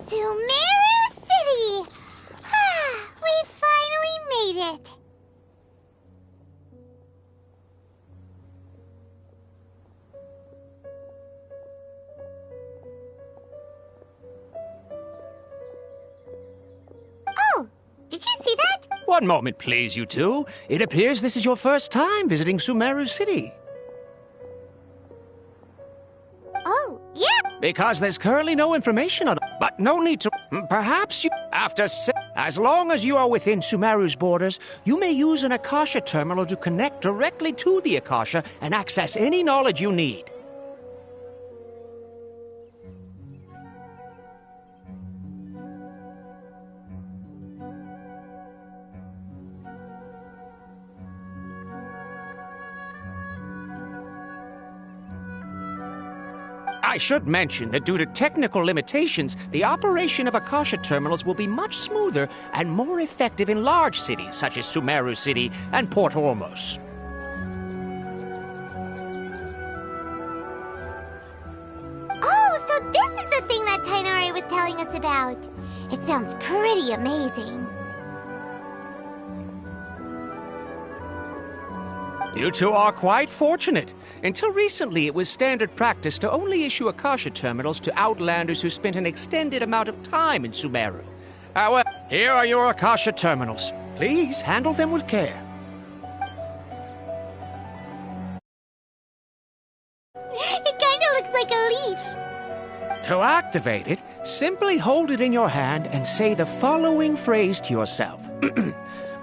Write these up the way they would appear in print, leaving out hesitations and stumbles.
Sumeru City! We finally made it! Oh! Did you see that? One moment, please, you two. It appears this is your first time visiting Sumeru City. Oh, yeah! Because there's currently no information on it. But no need to... Perhaps you... As long as you are within Sumeru's borders, you may use an Akasha terminal to connect directly to the Akasha and access any knowledge you need. I should mention that due to technical limitations, the operation of Akasha terminals will be much smoother and more effective in large cities such as Sumeru City and Port Ormos. Oh, so this is the thing that Tighnari was telling us about. It sounds pretty amazing. You two are quite fortunate. Until recently, it was standard practice to only issue Akasha terminals to outlanders who spent an extended amount of time in Sumeru. However, here are your Akasha terminals. Please handle them with care. It kinda looks like a leaf. To activate it, simply hold it in your hand and say the following phrase to yourself.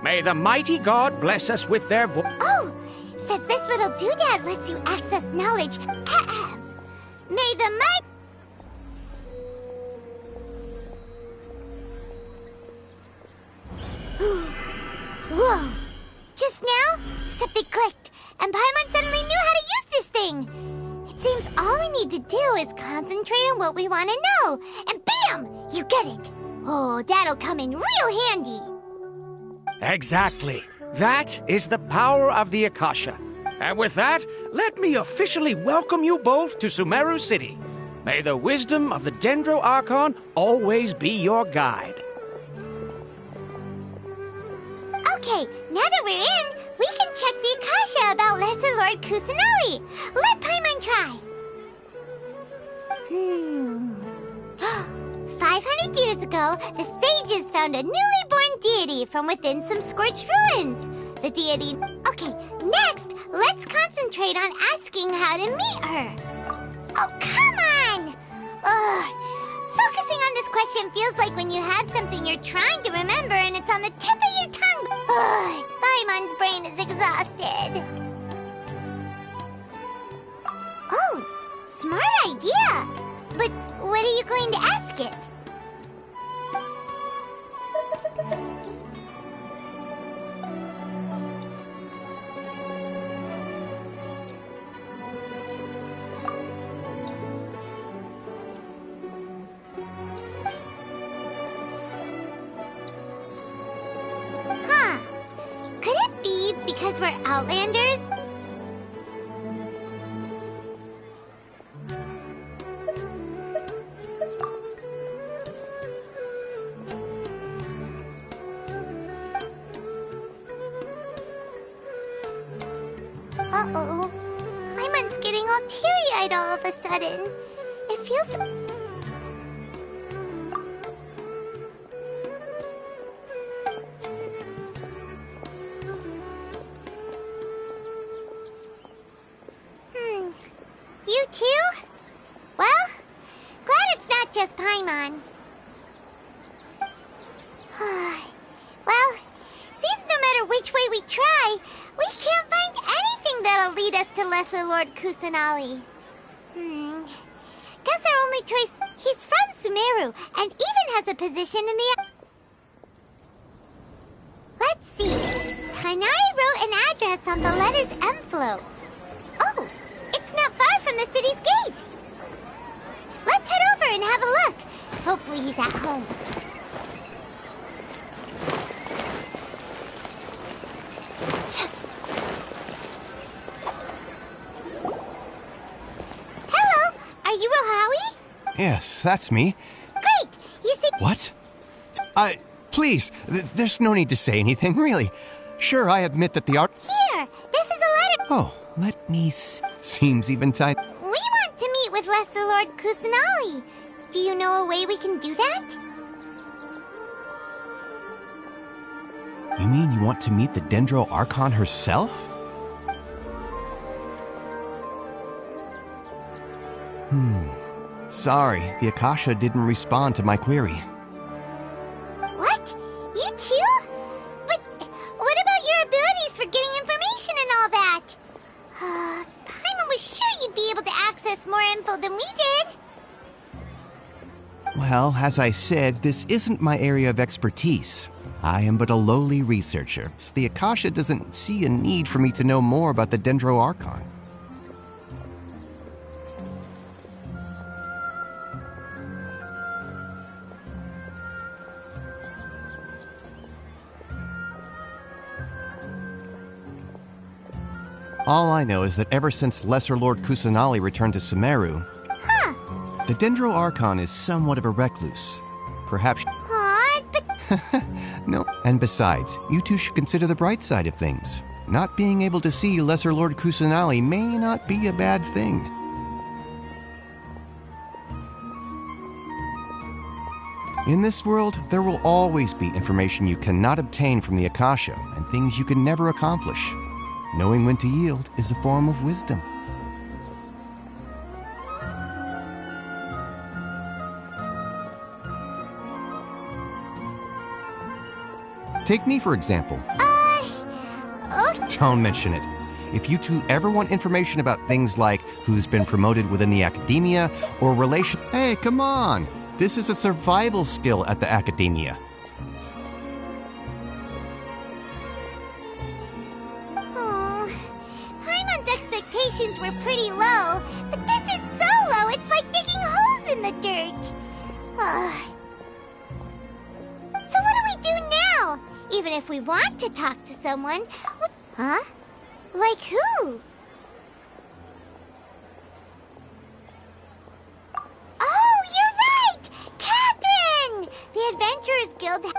May the mighty God bless us with their voice. Oh, says this little doodad lets you access knowledge. May the might... Whoa! Just now, something clicked, and Paimon suddenly knew how to use this thing. It seems all we need to do is concentrate on what we want to know, and bam! You get it. Oh, that'll come in real handy. Exactly. That is the power of the Akasha. And with that, let me officially welcome you both to Sumeru City. May the wisdom of the Dendro Archon always be your guide. Okay, now that we're in, we can check the Akasha about Lesser Lord Kusanali. Let Paimon try. 500 years ago, the sages found a newly born deity from within some scorched ruins. The deity... Okay, next, let's concentrate on asking how to meet her. Oh, come on! Ugh. Focusing on this question feels like when you have something you're trying to remember and it's on the tip of your tongue. Ugh, Paimon's brain is exhausted. Oh, smart idea. But what are you going to ask it? Huh. Could it be because we're Outlanders? Uh-oh. Paimon's getting all teary-eyed all of a sudden. It feels... You too? Well, glad it's not just Paimon. Well, seems no matter which way we try, we can't find anything that'll lead us to Lesser Lord Kusanali. Guess our only choice... He's from Sumeru, and even has a position in the... Let's see. Tighnari wrote an address on the letter's envelope. Oh, it's not far from the city's gate. Let's head over and have a look. Hopefully he's at home. Hello, are you Rohawi? Yes, that's me. Great, you see... What? Please, there's no need to say anything, really. Sure, I admit that the art... Here, this is a letter... Oh, let me Seems even tight. We want to meet with Lesser Lord Kusanali. Do you know a way we can do that? You mean you want to meet the Dendro Archon herself? Sorry, the Akasha didn't respond to my query. What? You too? But what about your abilities for getting information and all that? Paimon was sure you'd be able to access more info than we did. Well, as I said, this isn't my area of expertise. I am but a lowly researcher, so the Akasha doesn't see a need for me to know more about the Dendro Archon. All I know is that ever since Lesser Lord Kusanali returned to Sumeru, the Dendro Archon is somewhat of a recluse. Perhaps... Aw, but... No. And besides, you two should consider the bright side of things. not being able to see Lesser Lord Kusanali may not be a bad thing. In this world, there will always be information you cannot obtain from the Akasha and things you can never accomplish. Knowing when to yield is a form of wisdom. Take me, for example. Don't mention it. If you two ever want information about things like who's been promoted within the academia or relation... Hey, come on! This is a survival skill at the academia. Oh, Paimon's expectations were pretty low, but this is so low it's like digging holes in the dirt. So what do we do now? Even if we want to talk to someone... Huh? Like who? Oh, you're right! Catherine! The Adventurers Guild...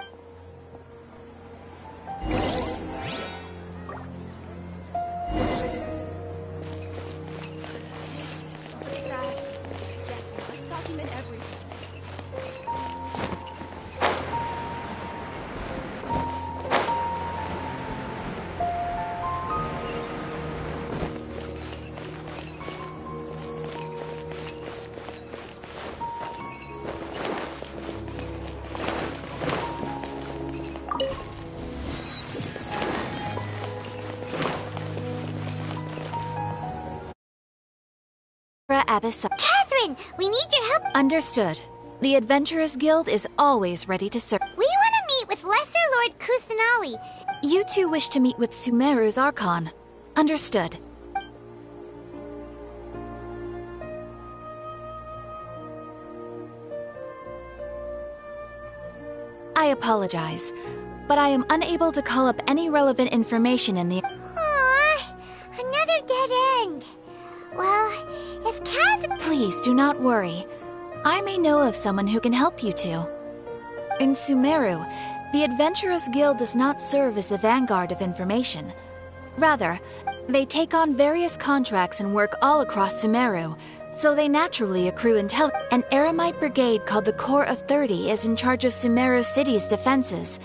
Catherine, we need your help. Understood. The Adventurers Guild is always ready to serve. We want to meet with Lesser Lord Kusanali. You two wish to meet with Sumeru's Archon. Understood. I apologize, but I am unable to call up any relevant information in the... Aww, another dead end. Well, if Catherine... Please do not worry. I may know of someone who can help you two. In Sumeru, the Adventurers Guild does not serve as the vanguard of information. Rather, they take on various contracts and work all across Sumeru, so they naturally accrue intel. An Eremite brigade called the Corps of 30 is in charge of Sumeru City's defenses.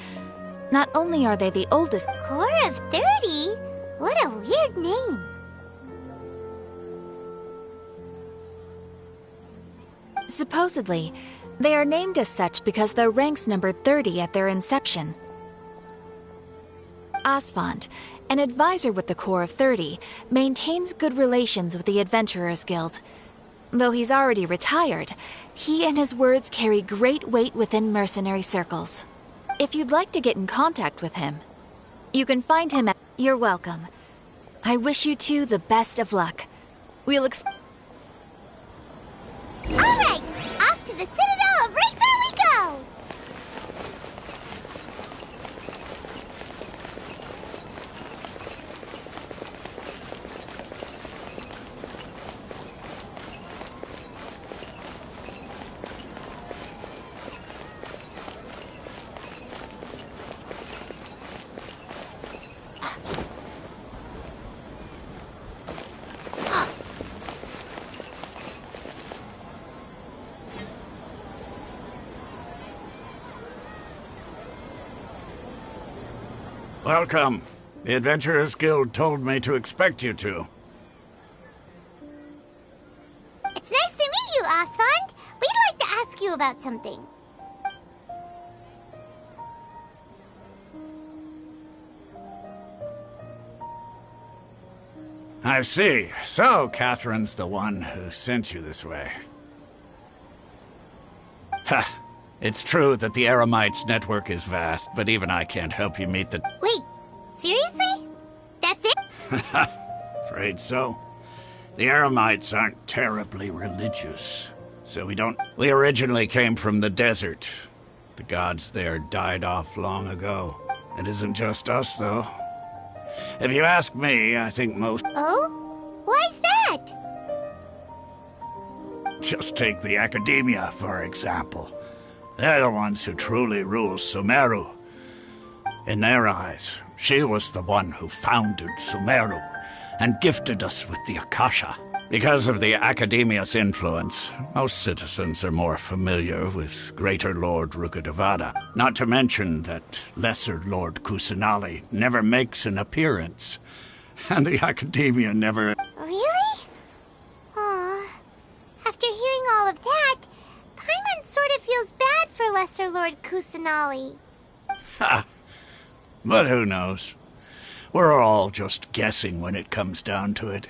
Not only are they the oldest... Corps of 30? What a weird name. Supposedly, they are named as such because their ranks numbered 30 at their inception. Asfand, an advisor with the Corps of 30, maintains good relations with the Adventurers Guild. Though he's already retired, he and his words carry great weight within mercenary circles. If you'd like to get in contact with him, you can find him at... You're welcome. I wish you two the best of luck. We look... Alright, off to the Citadel of Razor we go! Welcome. The Adventurers Guild told me to expect you two. It's nice to meet you, Asfand. We'd like to ask you about something. I see. So, Catherine's the one who sent you this way. Ha! It's true that the Eremites' network is vast, but even I can't help you meet the... Wait, seriously? That's it? Afraid so. The Eremites aren't terribly religious, so we don't... We originally came from the desert. The gods there died off long ago. It isn't just us, though. If you ask me, I think most... Oh? Why's that? Just take the Academia, for example. They're the ones who truly rule Sumeru. In their eyes, She was the one who founded Sumeru and gifted us with the Akasha. Because of the Academia's influence, most citizens are more familiar with Greater Lord Rukkhadevata. Not to mention that Lesser Lord Kusanali never makes an appearance. And the Academia never... Really? Aw. After hearing all of that, Paimon sort of feels bad for Lesser Lord Kusanali. Ha! But who knows? We're all just guessing when it comes down to it.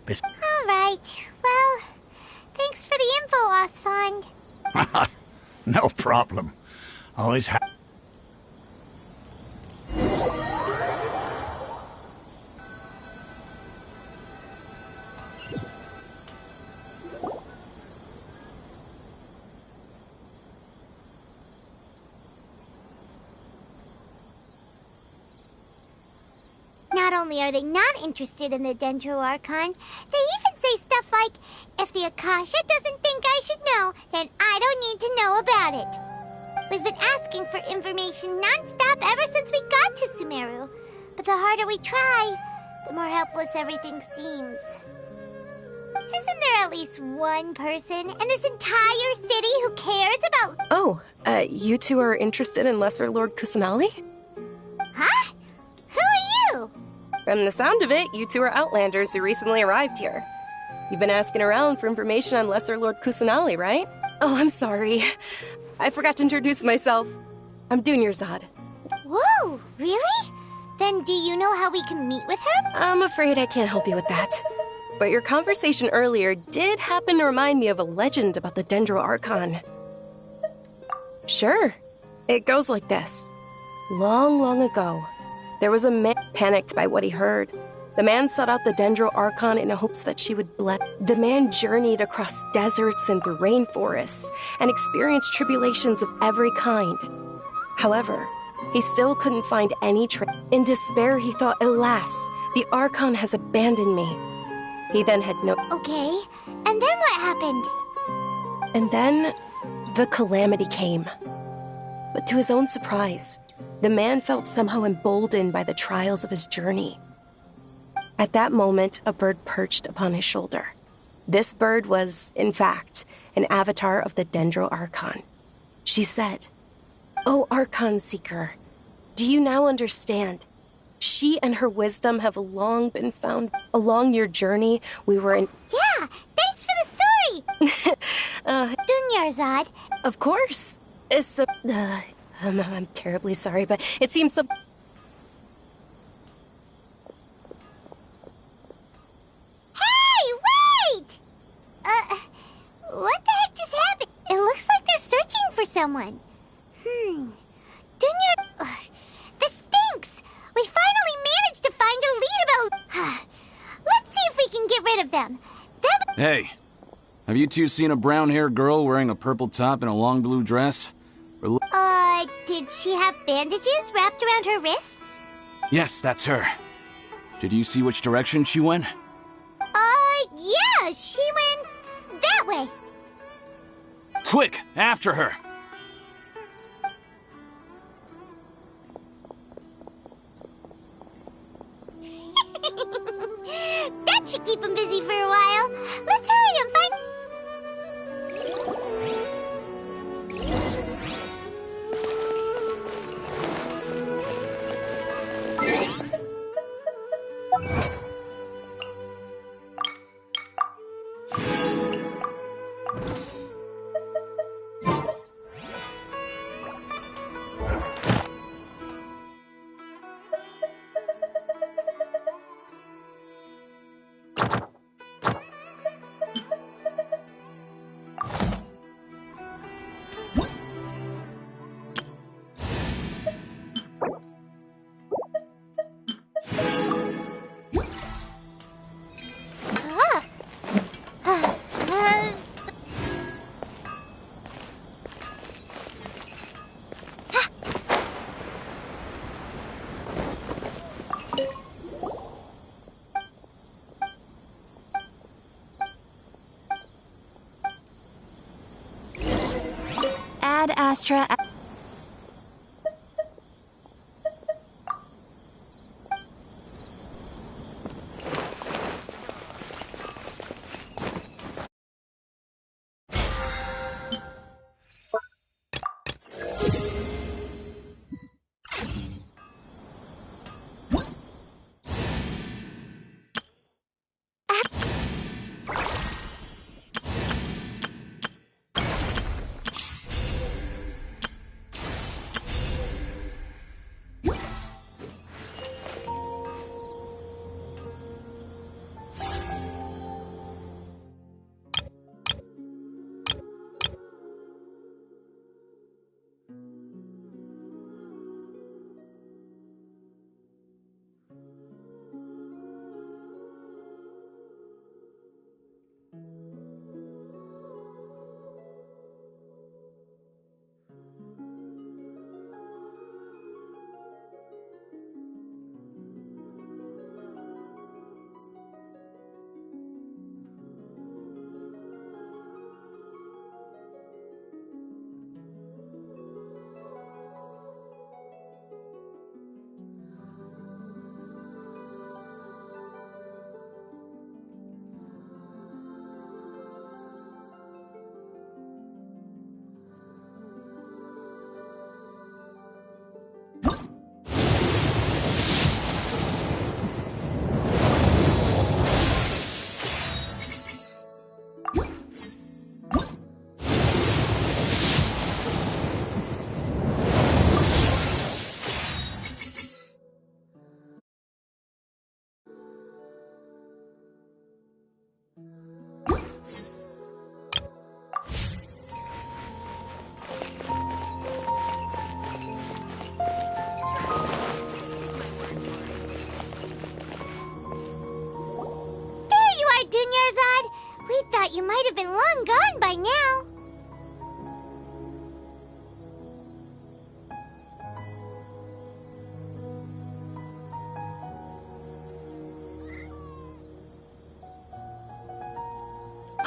All right. Well, thanks for the info, Osfond. No problem. Always Not only are they not interested in the Dendro Archon, they even say stuff like, if the Akasha doesn't think I should know, then I don't need to know about it. We've been asking for information non-stop ever since we got to Sumeru. But the harder we try, the more helpless everything seems. Isn't there at least one person in this entire city who cares about... Oh, you two are interested in Lesser Lord Kusanali? Huh? Who are you? From the sound of it, you two are Outlanders who recently arrived here. You've been asking around for information on Lesser Lord Kusanali, right? Oh, I'm sorry. I forgot to introduce myself. I'm Dunyarzad. Whoa, really? Then do you know how we can meet with her? I'm afraid I can't help you with that. But your conversation earlier did happen to remind me of a legend about the Dendro Archon. Sure. It goes like this. Long, long ago, there was a man panicked by what he heard. The man sought out the Dendro Archon in hopes that she would bless. The man journeyed across deserts and through rainforests and experienced tribulations of every kind. However, he still couldn't find any trace. In despair, he thought, alas, the Archon has abandoned me. He then had no... Okay, and then what happened? And then, the calamity came. But to his own surprise, the man felt somehow emboldened by the trials of his journey. At that moment, a bird perched upon his shoulder. This bird was, in fact, an avatar of the Dendro Archon. She said, "O Archon Seeker, do you now understand? She and her wisdom have long been found. Along your journey, we were in..." Yeah, thanks for the story! Dunyarzad. Of course. It's I'm terribly sorry, but it seems so... Hey, wait! What the heck just happened? It looks like they're searching for someone. This stinks! We finally managed to find a lead about... Let's see if we can get rid of them. Hey, have you two seen a brown-haired girl wearing a purple top and a long blue dress? Did she have bandages wrapped around her wrists? Yes, that's her. Did you see which direction she went? Yeah, she went that way. Quick, after her! That should keep him busy for a while. Let's hurry and find... Ad Astra. you might have been long gone by now.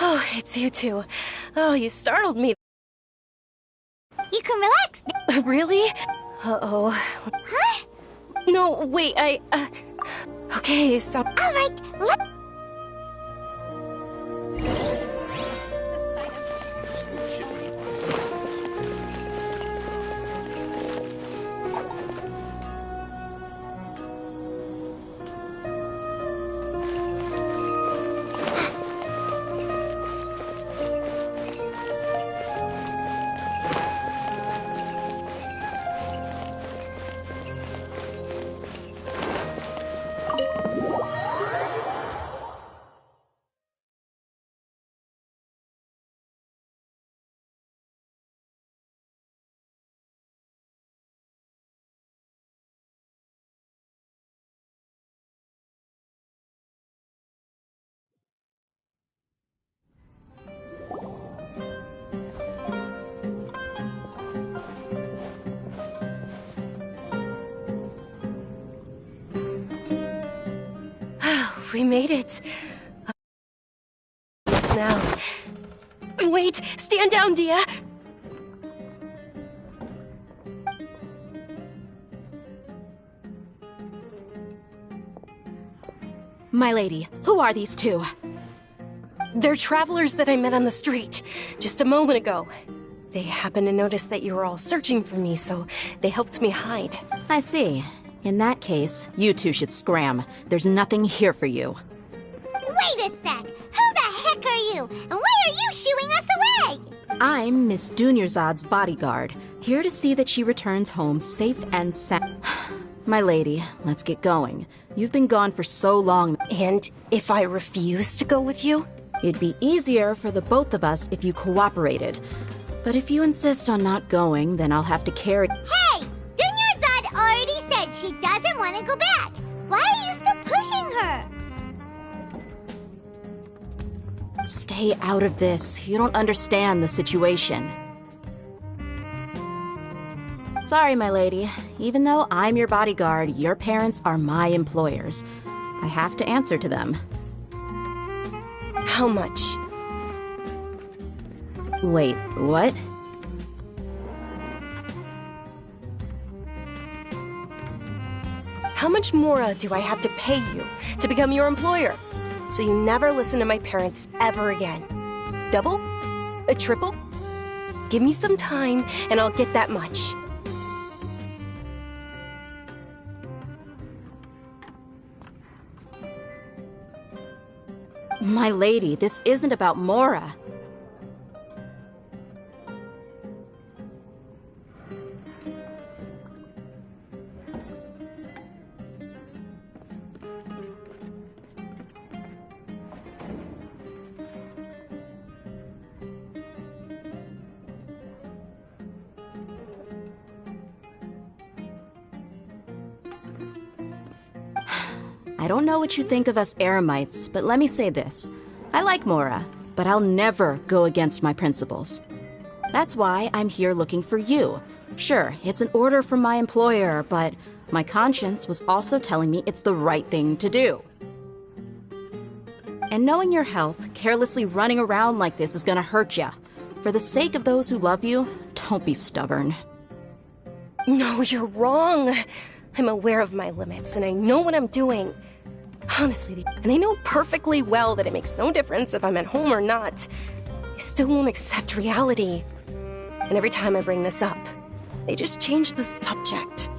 Oh, it's you two. Oh, you startled me. You can relax. Really? Uh-oh. Huh? No, wait, Okay, so... All right, we made it. Yes, now. Wait! Stand down, Dia! My lady, who are these two? They're travelers that I met on the street just a moment ago. They happened to notice that you were all searching for me, so they helped me hide. I see. In that case, you two should scram. There's nothing here for you. wait a sec. Who the heck are you? And why are you shooing us away? I'm Miss Dunyarzad's bodyguard, here to see that she returns home safe and sound. My lady, let's get going. You've been gone for so long. And if I refuse to go with you? It'd be easier for the both of us if you cooperated. But if you insist on not going, then I'll have to carry... Hey! Dunyarzad already said she doesn't want to go back. Why are you still pushing her? Stay out of this. You don't understand the situation. Sorry, my lady. Even though I'm your bodyguard, your parents are my employers. I have to answer to them. How much? Wait, what? How much more do I have to pay you to become your employer? So you never listen to my parents ever again. Double? A triple? Give me some time and I'll get that much. My lady, this isn't about Mora. I don't know what you think of us Eremites, but let me say this. I like Mora, but I'll never go against my principles. That's why I'm here looking for you. Sure, it's an order from my employer, but my conscience was also telling me it's the right thing to do. And knowing your health, carelessly running around like this is gonna hurt ya. For the sake of those who love you, don't be stubborn. No, you're wrong. I'm aware of my limits and I know what I'm doing. Honestly, and I know perfectly well that it makes no difference if I'm at home or not. I still won't accept reality. And every time I bring this up, they just change the subject.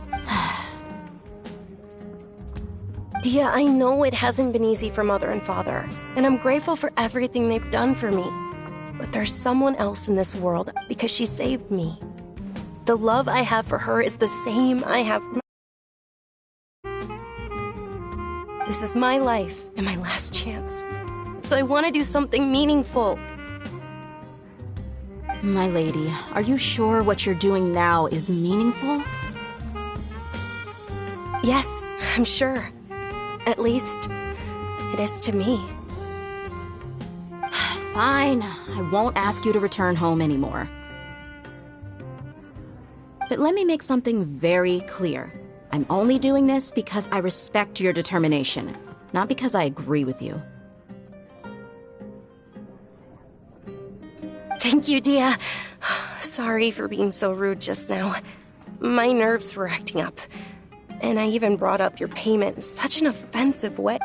Dia, I know it hasn't been easy for Mother and Father, and I'm grateful for everything they've done for me. But there's someone else in this world because she saved me. The love I have for her is the same I have for This is my life and my last chance. So I want to do something meaningful. My lady, are you sure what you're doing now is meaningful? Yes, I'm sure. At least, it is to me. Fine, I won't ask you to return home anymore. But let me make something very clear. I'm only doing this because I respect your determination, not because I agree with you. Thank you, Dia. Sorry for being so rude just now. My nerves were acting up. And I even brought up your payment in such an offensive way.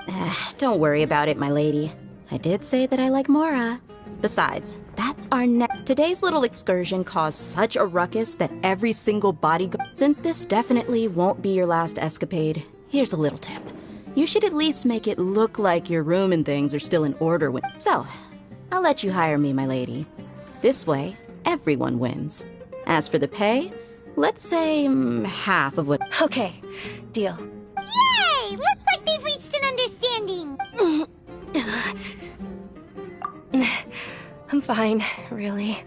Don't worry about it, my lady. I did say that I like Mora. Besides, that's our Today's little excursion caused such a ruckus that every single bodyguard... Since this definitely won't be your last escapade, here's a little tip. You should at least make it look like your room and things are still in order when... So, I'll let you hire me, my lady. This way, everyone wins. As for the pay, let's say half of what... Okay, deal. Yay! Looks like they've reached an understanding. I'm fine, really.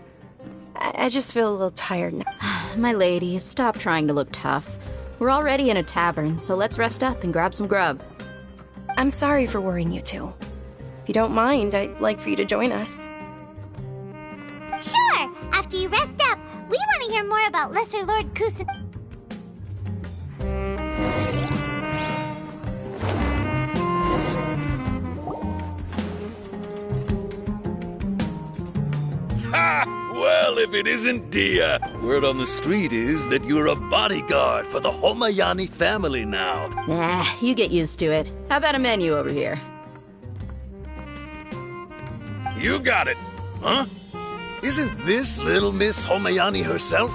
I just feel a little tired now. My lady, stop trying to look tough. We're already in a tavern, so let's rest up and grab some grub. I'm sorry for worrying you two. If you don't mind, I'd like for you to join us. Sure! After you rest up, we want to hear more about Lesser Lord Kusanali. Ha! Well, if it isn't Dia, word on the street is that you're a bodyguard for the Homayani family now. Nah, you get used to it. How about a menu over here? You got it, huh? Isn't this little Miss Homayani herself?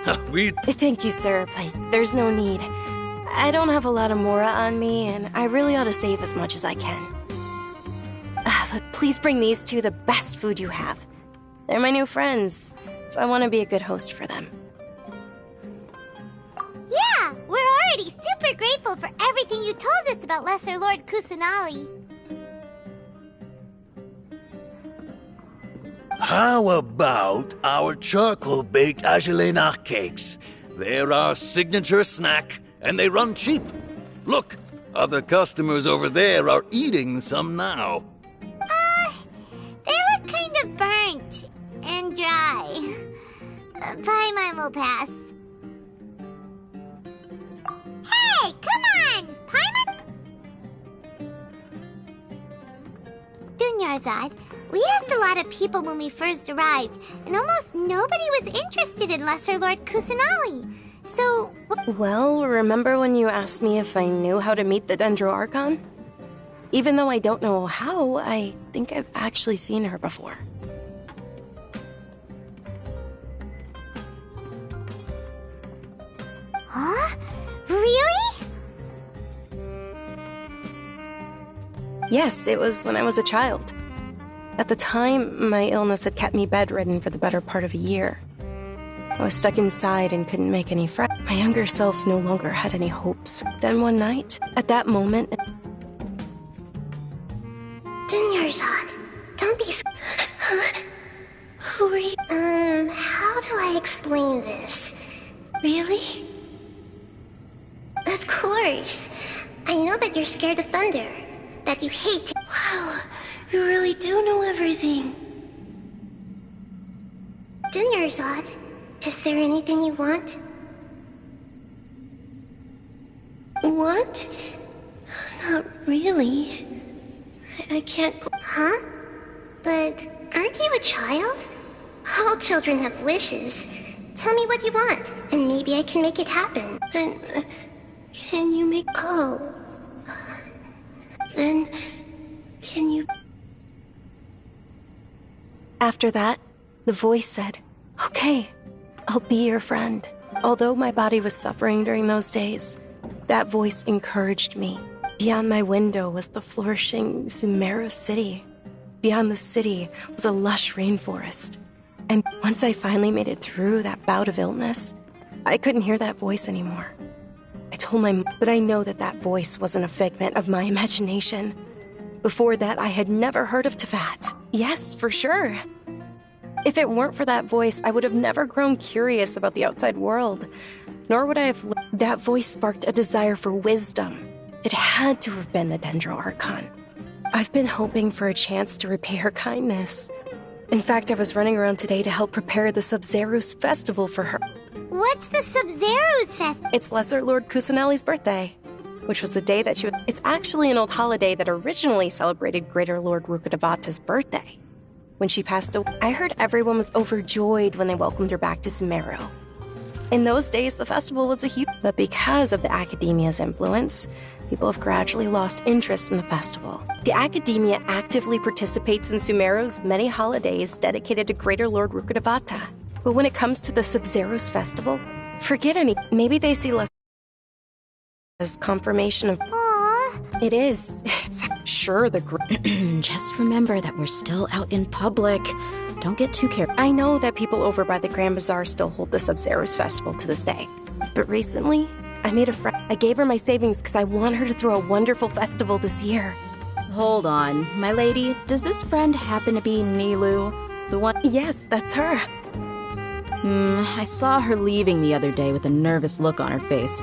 Thank you, sir, but there's no need. I don't have a lot of Mora on me, and I really ought to save as much as I can. But please bring these two the best food you have. They're my new friends, so I want to be a good host for them. Yeah, we're already super grateful for everything you told us about Lesser Lord Kusanali. How about our charcoal-baked Agelenach cakes? They're our signature snack, and they run cheap. Look, other customers over there are eating some now. They look kind of burnt and dry. Paimon will pass. Hey, come on! Paimon? Dunyarzad, we asked a lot of people when we first arrived, and almost nobody was interested in Lesser Lord Kusanali. So... Well, remember when you asked me if I knew how to meet the Dendro Archon? Even though I don't know how, I think I've actually seen her before. Huh? Really? Yes, it was when I was a child. At the time, my illness had kept me bedridden for the better part of a year. I was stuck inside and couldn't make any friends. My younger self no longer had any hopes. Then one night, at that moment... Dunyarzad, don't be Who are you? How do I explain this? Really? Of course. I know that you're scared of thunder. That you hate to... Wow, you really do know everything. Dunyarzad, is there anything you want? Want? Not really. I can't... Huh? But aren't you a child? All children have wishes. Tell me what you want, and maybe I can make it happen. But... can you make... Oh. Then... can you... After that, the voice said, "Okay, I'll be your friend." Although my body was suffering during those days, that voice encouraged me. Beyond my window was the flourishing Sumeru city. Beyond the city was a lush rainforest. And once I finally made it through that bout of illness, I couldn't hear that voice anymore. I told my mom, but I know that that voice wasn't a figment of my imagination. Before that, I had never heard of Teyvat. Yes, for sure. If it weren't for that voice, I would have never grown curious about the outside world. Nor would I have... That voice sparked a desire for wisdom. It had to have been the Dendro Archon. I've been hoping for a chance to repay her kindness, In fact, I was running around today to help prepare the Sub-Zerus festival for her. What's the Sub-Zerus Fest? It's Lesser Lord Kusanali's birthday, which was the day that she... It's actually an old holiday that originally celebrated Greater Lord Rukkhadevata's birthday. When she passed away, I heard everyone was overjoyed when they welcomed her back to Sumeru. In those days, the festival was a huge... But because of the Academia's influence, people have gradually lost interest in the festival. The Academia actively participates in Sumeru's many holidays dedicated to Greater Lord Rukkhadevata. But when it comes to the Sub-Zerus festival, forget any... Maybe they see less as confirmation of... Aww. It is. It's sure the... Just remember that we're still out in public. Don't get too careful. I know that people over by the Grand Bazaar still hold the Sub-Zerus festival to this day. But recently, I made a friend. I gave her my savings because I want her to throw a wonderful festival this year. Hold on, my lady. Does this friend happen to be Nilou? The one... Yes, that's her. I saw her leaving the other day with a nervous look on her face.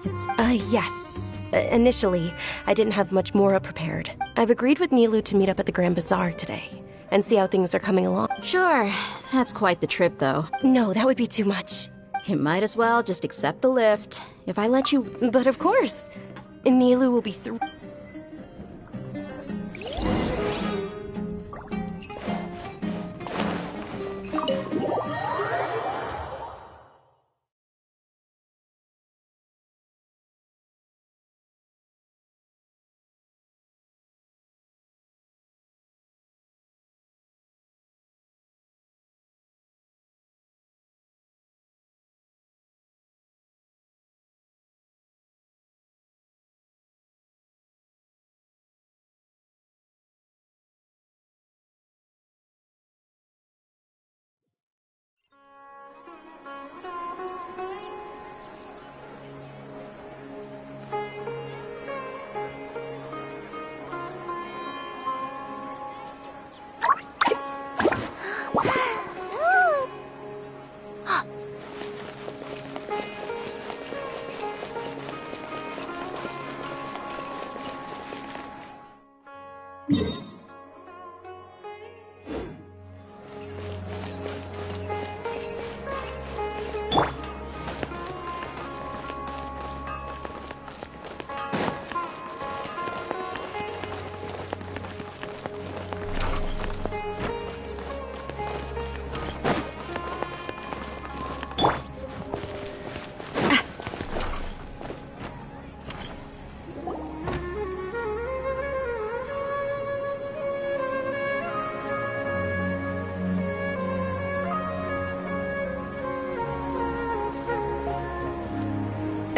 It's... Yes. Initially, I didn't have much Mora prepared. I've agreed with Nilou to meet up at the Grand Bazaar today and see how things are coming along. Sure. That's quite the trip, though. No, that would be too much. You might as well just accept the lift. If I let you... But of course. Nilou will be through...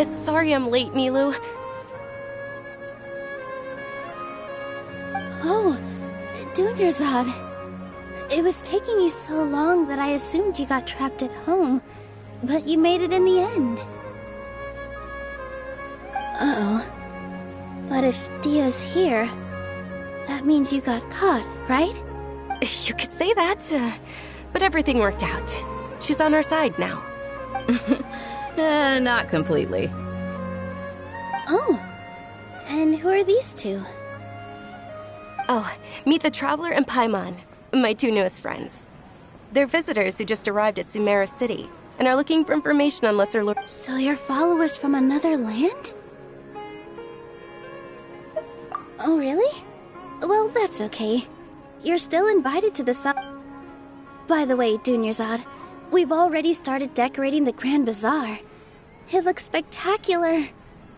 Sorry I'm late, Nilou. Oh, Dunyarzad. It was taking you so long that I assumed you got trapped at home, but you made it in the end. Uh-oh. But if Dia's here, that means you got caught, right? You could say that, but everything worked out. She's on our side now. Not completely. Oh, and who are these two? Oh, meet the Traveler and Paimon, my two newest friends. They're visitors who just arrived at Sumeru City and are looking for information on Lesser Lord... So you're followers from another land? Oh, really? Well, that's okay. You're still invited to the sub... By the way, Dunyarzad, we've already started decorating the Grand Bazaar. It looks spectacular.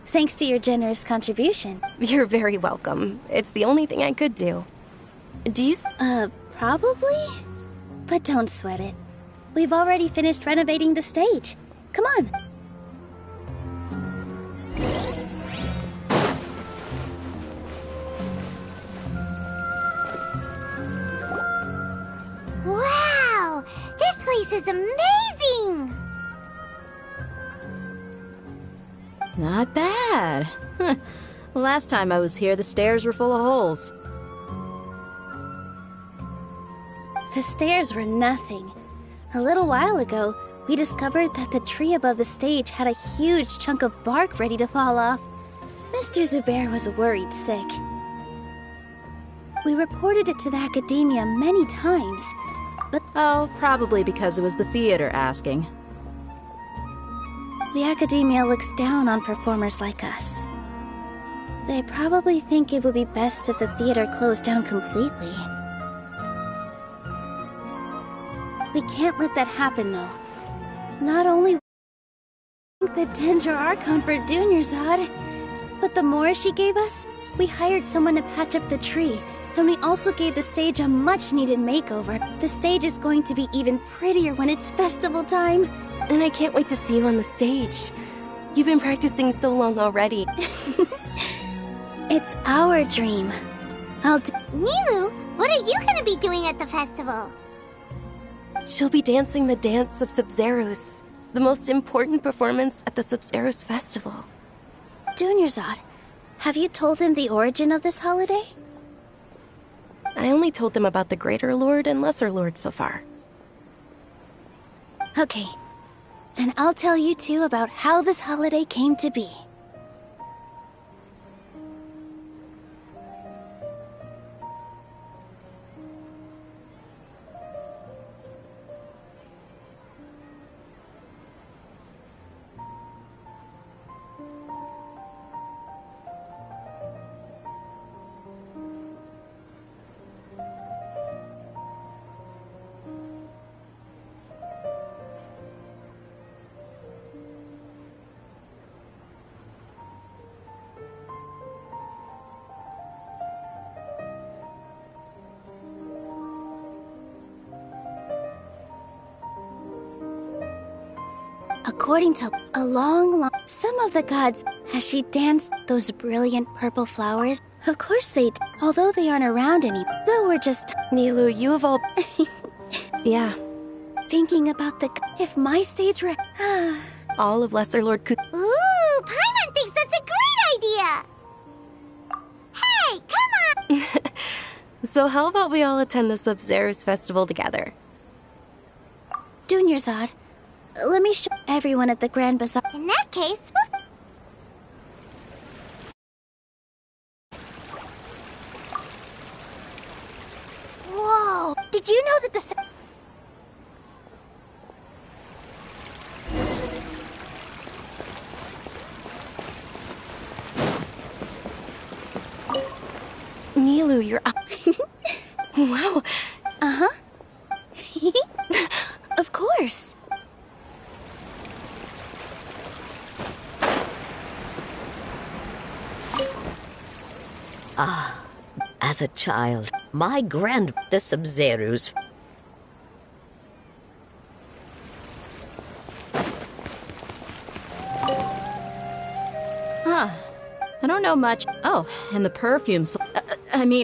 Thanks to your generous contribution. You're very welcome. It's the only thing I could do. Do you... Probably? But don't sweat it. We've already finished renovating the stage. Come on. Wow! This place is amazing! Not bad. Last time I was here, the stairs were full of holes. The stairs were nothing. A little while ago, we discovered that the tree above the stage had a huge chunk of bark ready to fall off. Mr. Zubair was worried sick. We reported it to the Academia many times, But, oh, probably because it was the theater asking. The Academia looks down on performers like us. They probably think it would be best if the theater closed down completely. We can't let that happen, though. Not only the Dendro Archon for Dunyarzad, but the more she gave us, we hired someone to patch up the tree, and we also gave the stage a much-needed makeover. The stage is going to be even prettier when it's festival time. And I can't wait to see you on the stage. You've been practicing so long already. It's our dream. Nilou, what are you gonna be doing at the festival? She'll be dancing the dance of Sabzeruz, the most important performance at the Sabzeruz festival. Dunyarzad, have you told them the origin of this holiday? I only told them about the Greater Lord and Lesser Lord so far. Okay, then I'll tell you two about how this holiday came to be. According to some of the gods, as she danced those brilliant purple flowers, of course although they aren't around though we're just... Nilou, you have all... Yeah. Thinking about if my stage were... all of Lesser Lord could... Ooh, Paimon thinks that's a great idea! Hey, come on! So how about we all attend the Sabzeruz festival together? Dunyarzad, let me show everyone at the Grand Bazaar. In that case, Whoa! Did you know that the... Nilou, you're up. Wow. Uh-huh. Of course. As a child, my the Sabzeruz. Huh. I don't know much. Oh, and the perfumes. I mean...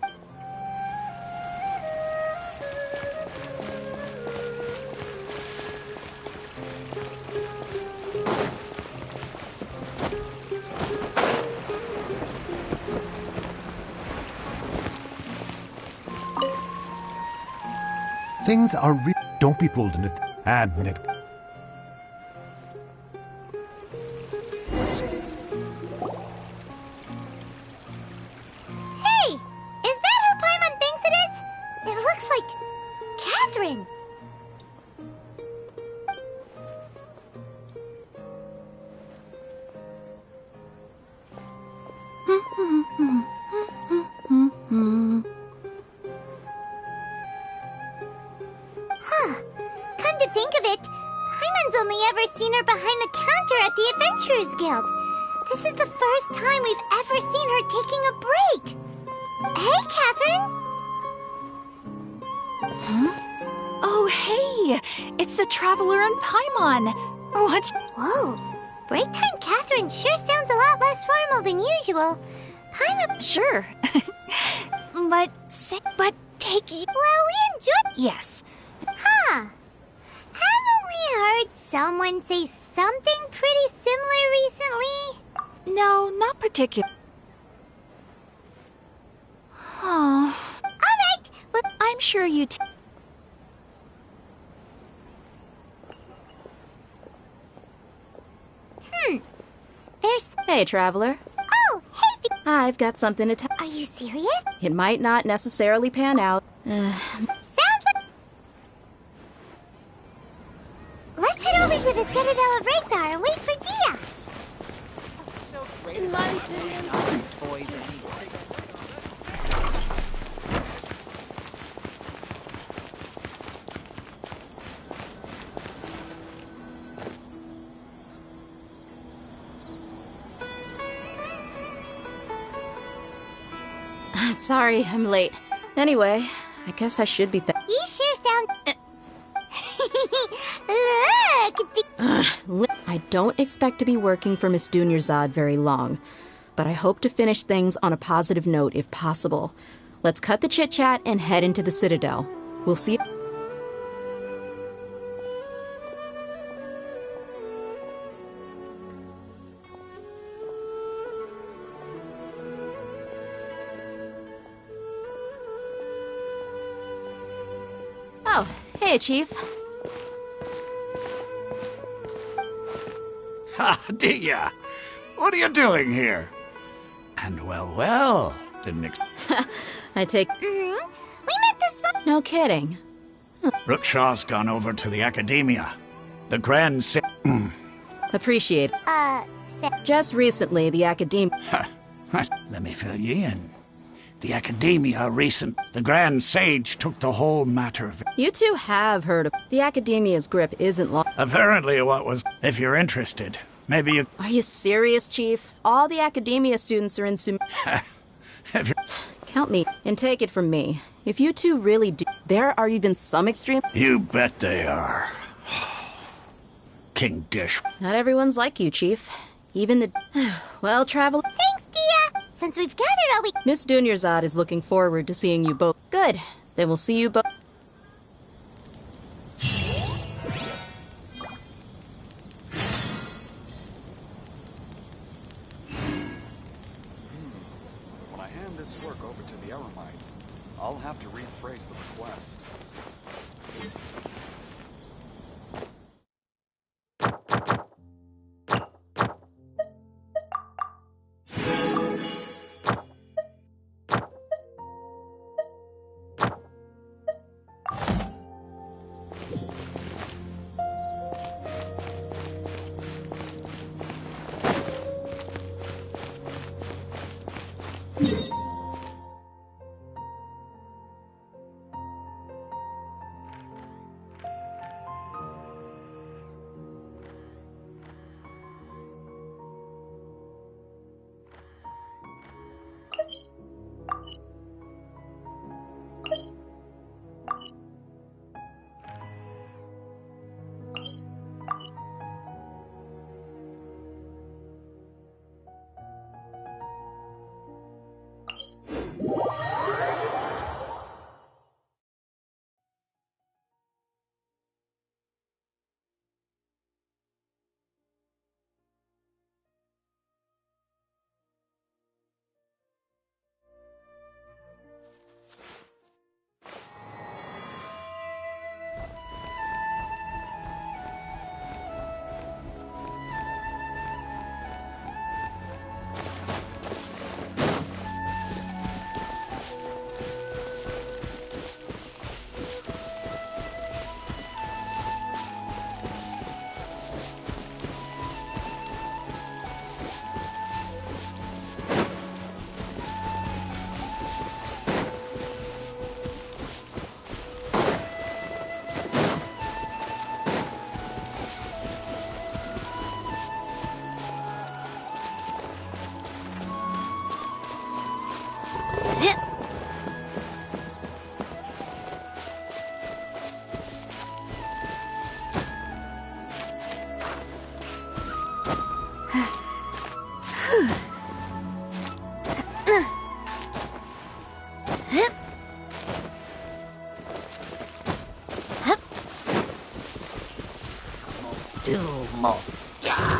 Things are Don't be pulled into and when it... Hey! Is that who Paimon thinks it is? It looks like... Catherine! Come to think of it, Paimon's only ever seen her behind the counter at the Adventurers Guild. This is the first time we've ever seen her taking a break. Hey, Catherine! Huh? Oh, hey! It's the Traveler and Paimon! What? Whoa! Break time Catherine sure sounds a lot less formal than usual. Paimon... Sure. but take... Well, we enjoyed... Yes. Huh. Haven't we heard someone say something pretty similar recently? No, not particular. Oh. Alright, well... I'm sure you There's... Hey, Traveler. Oh, hey... I've got something to tell... Are you serious? It might not necessarily pan out. Sounds like... my opinion. Sorry, I'm late. Anyway, I guess I should be You sure sound... Look! I don't expect to be working for Miss Dunyarzad very long, but I hope to finish things on a positive note if possible. Let's cut the chit-chat and head into the Citadel. We'll see... Oh, hey, Chief. Ha, Dia! What are you doing here? And well, didn't I take... We met this one. No kidding. Rookshaw's gone over to the Academia. The Grand Appreciate it. Just recently, the Academia... Let me fill you in. The Academia the Grand Sage took the whole matter. You two have heard of... The Academia's grip isn't long... Apparently what was... If you're interested, maybe you... Are you serious, Chief? All the Academia students are in Count me, and take it from me. If you two really do... There are even some extreme... You bet they are. King Dish. Not everyone's like you, Chief. Even the... Well, travel... Thanks, Dia! Since we've gathered all we... Miss Dunyarzad is looking forward to seeing you both. Good. Then we'll see you both... When I hand this work over to the Eremites, I'll have to rephrase the request.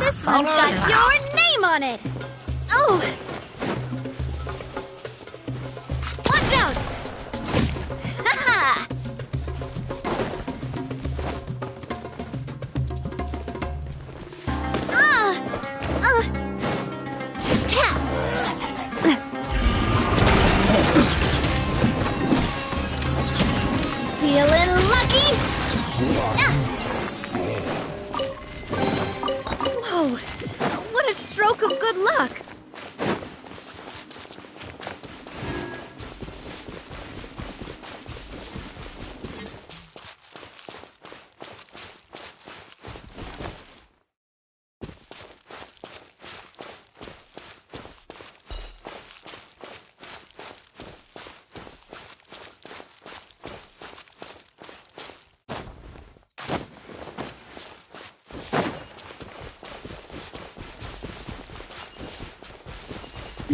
This one's got your name on it! Oh! Watch out! Ha-ha! Feeling lucky? Whoa! What a stroke of good luck!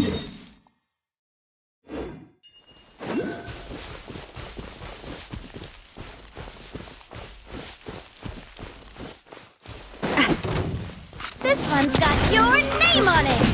This one's got your name on it!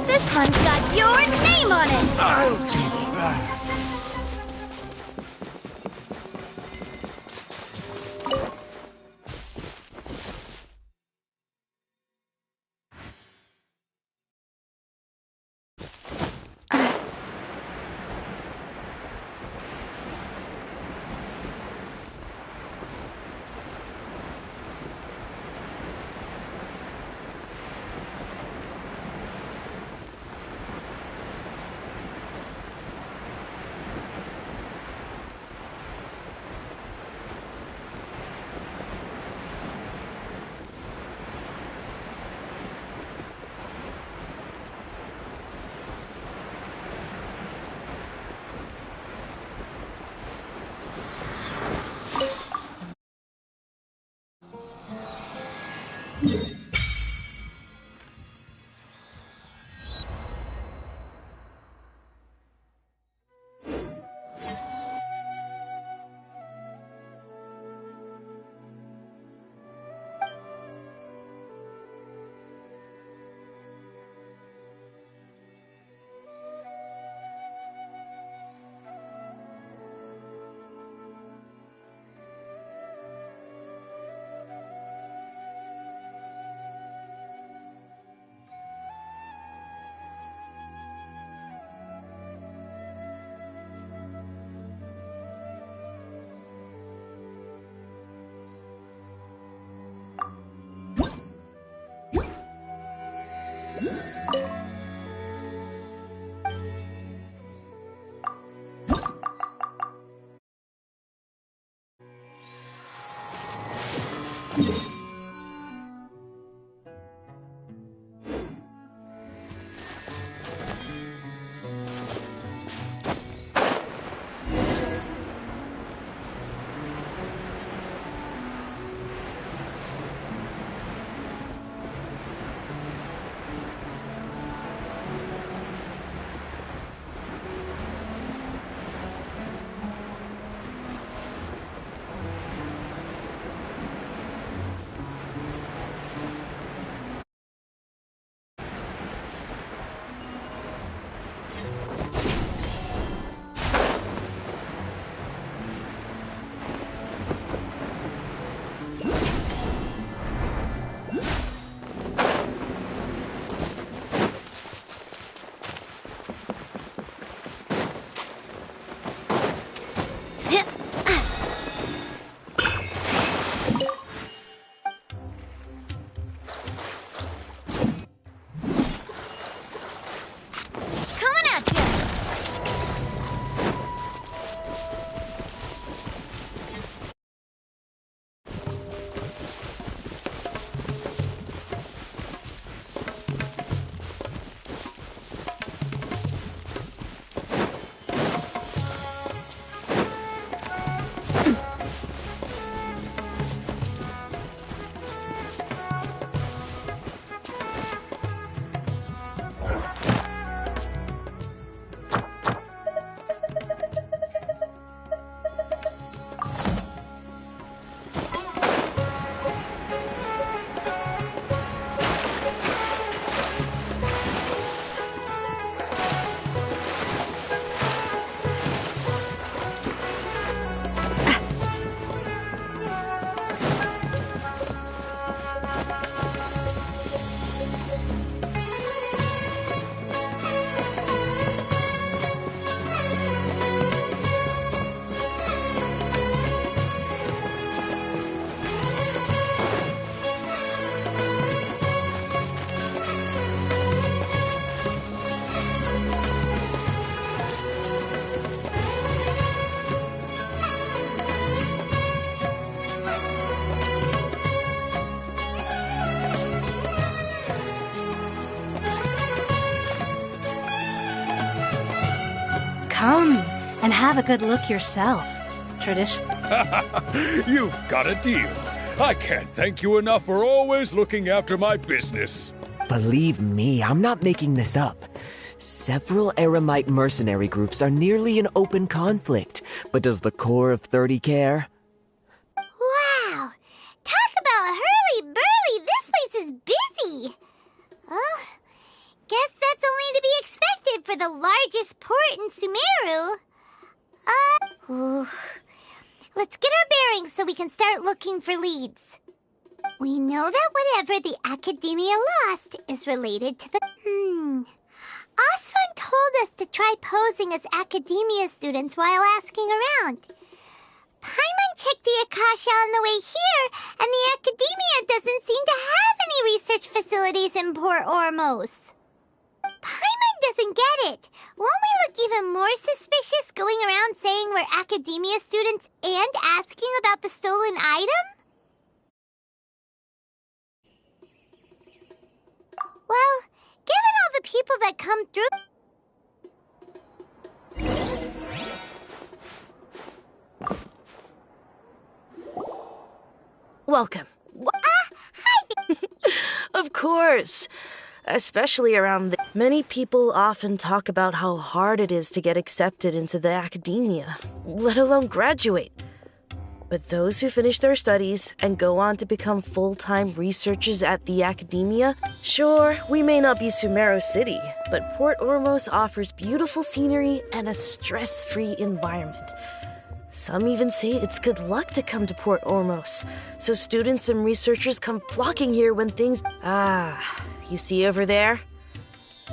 This one's got your name on it! I'll get back. Come and have a good look yourself. Tradition. You've got a deal. I can't thank you enough for always looking after my business. Believe me, I'm not making this up. Several Eremite mercenary groups are nearly in open conflict, but does the core of 30 care? Wow! Talk about hurly-burly! This place is busy! Guess that's only to be expected for the largest port in Sumeru. Let's get our bearings so we can start looking for leads. We know that whatever the Academia lost is related to the... Osfund told us to try posing as Academia students while asking around. Paimon checked the Akasha on the way here, and the Academia doesn't seem to have any research facilities in Port Ormos. Paimon doesn't get it. Won't we look even more suspicious going around saying we're Academia students and asking about the stolen item? Well, given all the people that come through... Welcome. Hi! Of course. Especially around many people often talk about how hard it is to get accepted into the Academia, let alone graduate. But those who finish their studies and go on to become full-time researchers at the Academia, sure, we may not be Sumeru City, but Port Ormos offers beautiful scenery and a stress-free environment. Some even say it's good luck to come to Port Ormos, so students and researchers come flocking here when things... You see over there?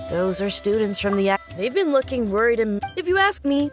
Those are students from the... They've been looking worried and... If you ask me...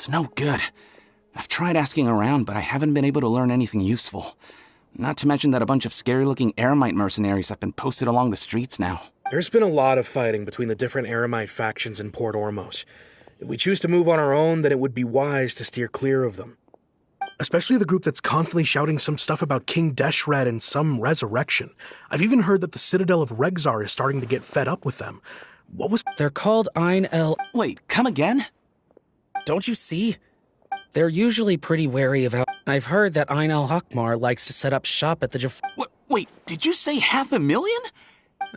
It's no good. I've tried asking around, but I haven't been able to learn anything useful. Not to mention that a bunch of scary-looking Eremite mercenaries have been posted along the streets now. There's been a lot of fighting between the different Eremite factions in Port Ormos. If we choose to move on our own, then it would be wise to steer clear of them. Especially the group that's constantly shouting some stuff about King Deshret and some resurrection. I've even heard that the Citadel of Regzar is starting to get fed up with them. What was... They're called Ein El... Wait, come again? Don't you see? They're usually pretty wary of how... I've heard that Ein El Hakmar likes to set up shop at the Wait, did you say 500,000?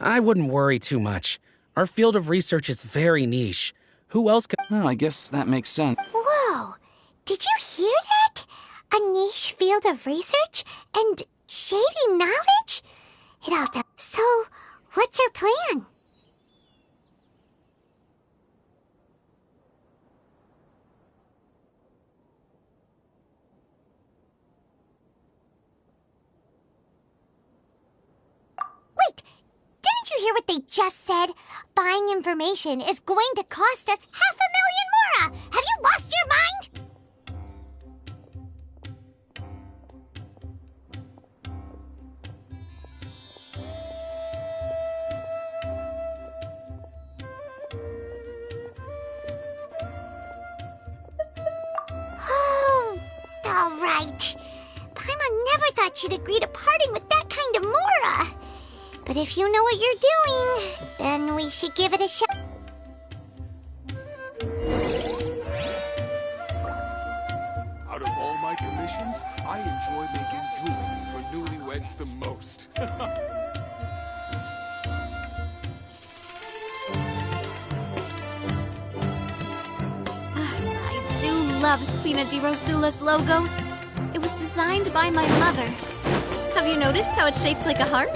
I wouldn't worry too much. Our field of research is very niche. Who else could... Well, I guess that makes sense. Whoa! Did you hear that? A niche field of research? And shady knowledge? It all... So, what's our plan? Wait! Didn't you hear what they just said? Buying information is going to cost us 500,000 mora! Have you lost your mind? Oh, all right. Paimon never thought she'd agree to parting with that kind of mora. But if you know what you're doing, then we should give it a shot. Out of all my commissions, I enjoy making jewelry for newlyweds the most. I do love Spina di Rosula's logo. It was designed by my mother. Have you noticed how it's shaped like a heart?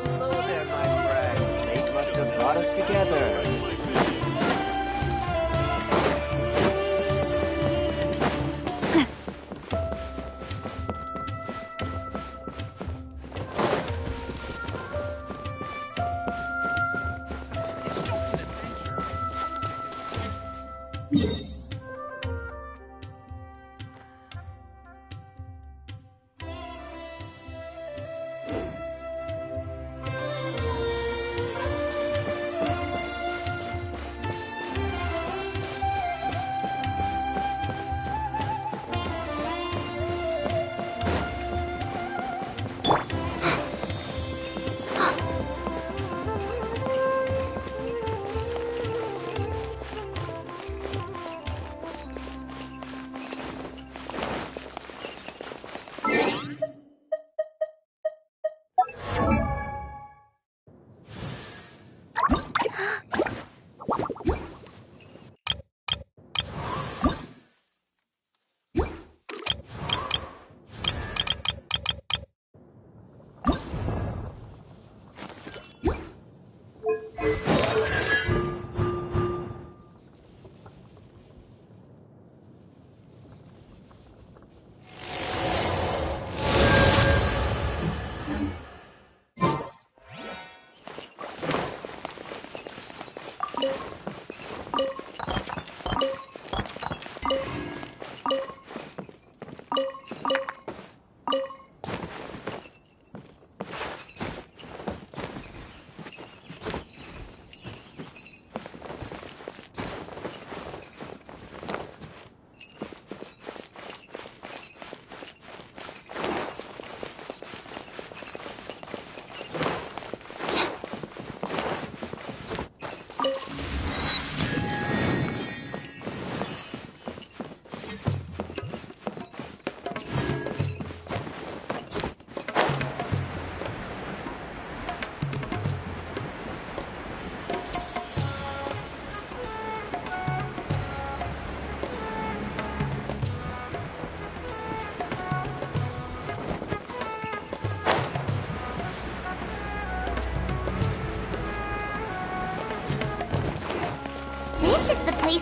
Hello there, my friend. Fate must have brought us together.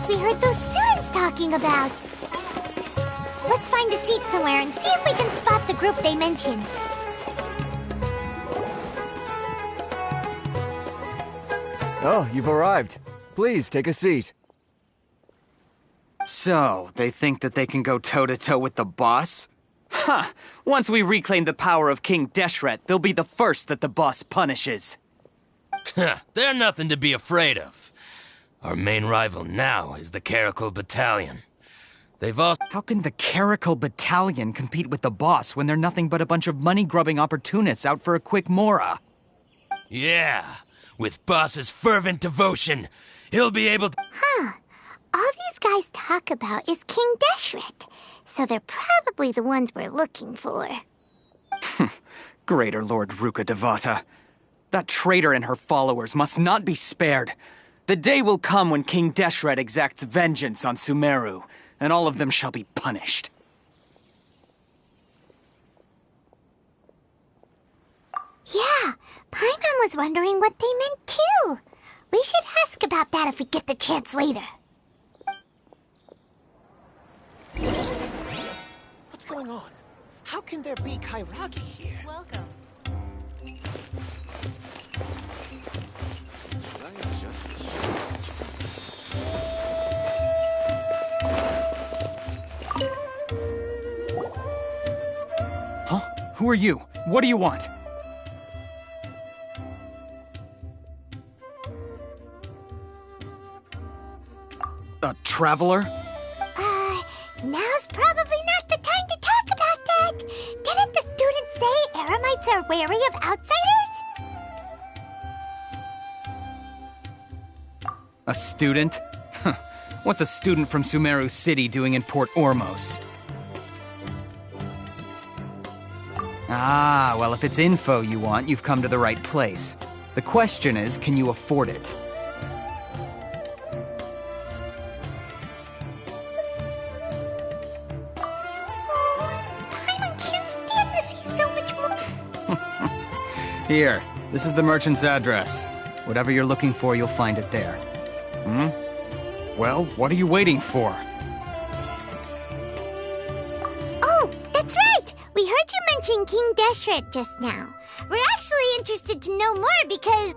we heard those students talking about. Let's find a seat somewhere and see if we can spot the group they mentioned. Oh, you've arrived. Please, take a seat. So, they think that they can go toe-to-toe with the boss? Ha! Once we reclaim the power of King Deshret, they'll be the first that the boss punishes. They're nothing to be afraid of. Our main rival now is the Caracal Battalion. They've also— How can the Caracal Battalion compete with the boss when they're nothing but a bunch of money-grubbing opportunists out for a quick mora? Yeah, with boss's fervent devotion, he'll be able to— Huh. All these guys talk about is King Deshret, so they're probably the ones we're looking for. Greater Lord Ruka Devata. That traitor and her followers must not be spared. The day will come when King Deshret exacts vengeance on Sumeru, and all of them shall be punished. Yeah, Paimon was wondering what they meant too. We should ask about that if we get the chance later. What's going on? How can there be Kairagi here? Welcome. Huh? Who are you? What do you want? A traveler? Now's probably not the time to talk about that. Didn't the students say Eremites are wary of outsiders? A student? What's a student from Sumeru City doing in Port Ormos? Ah, well, if it's info you want, you've come to the right place. The question is, can you afford it? Paimon can't stand this. He's so much more... Here, this is the merchant's address. Whatever you're looking for, you'll find it there. Hmm? Well, what are you waiting for? Oh, that's right! We heard you mention King Deshret just now. We're actually interested to know more because...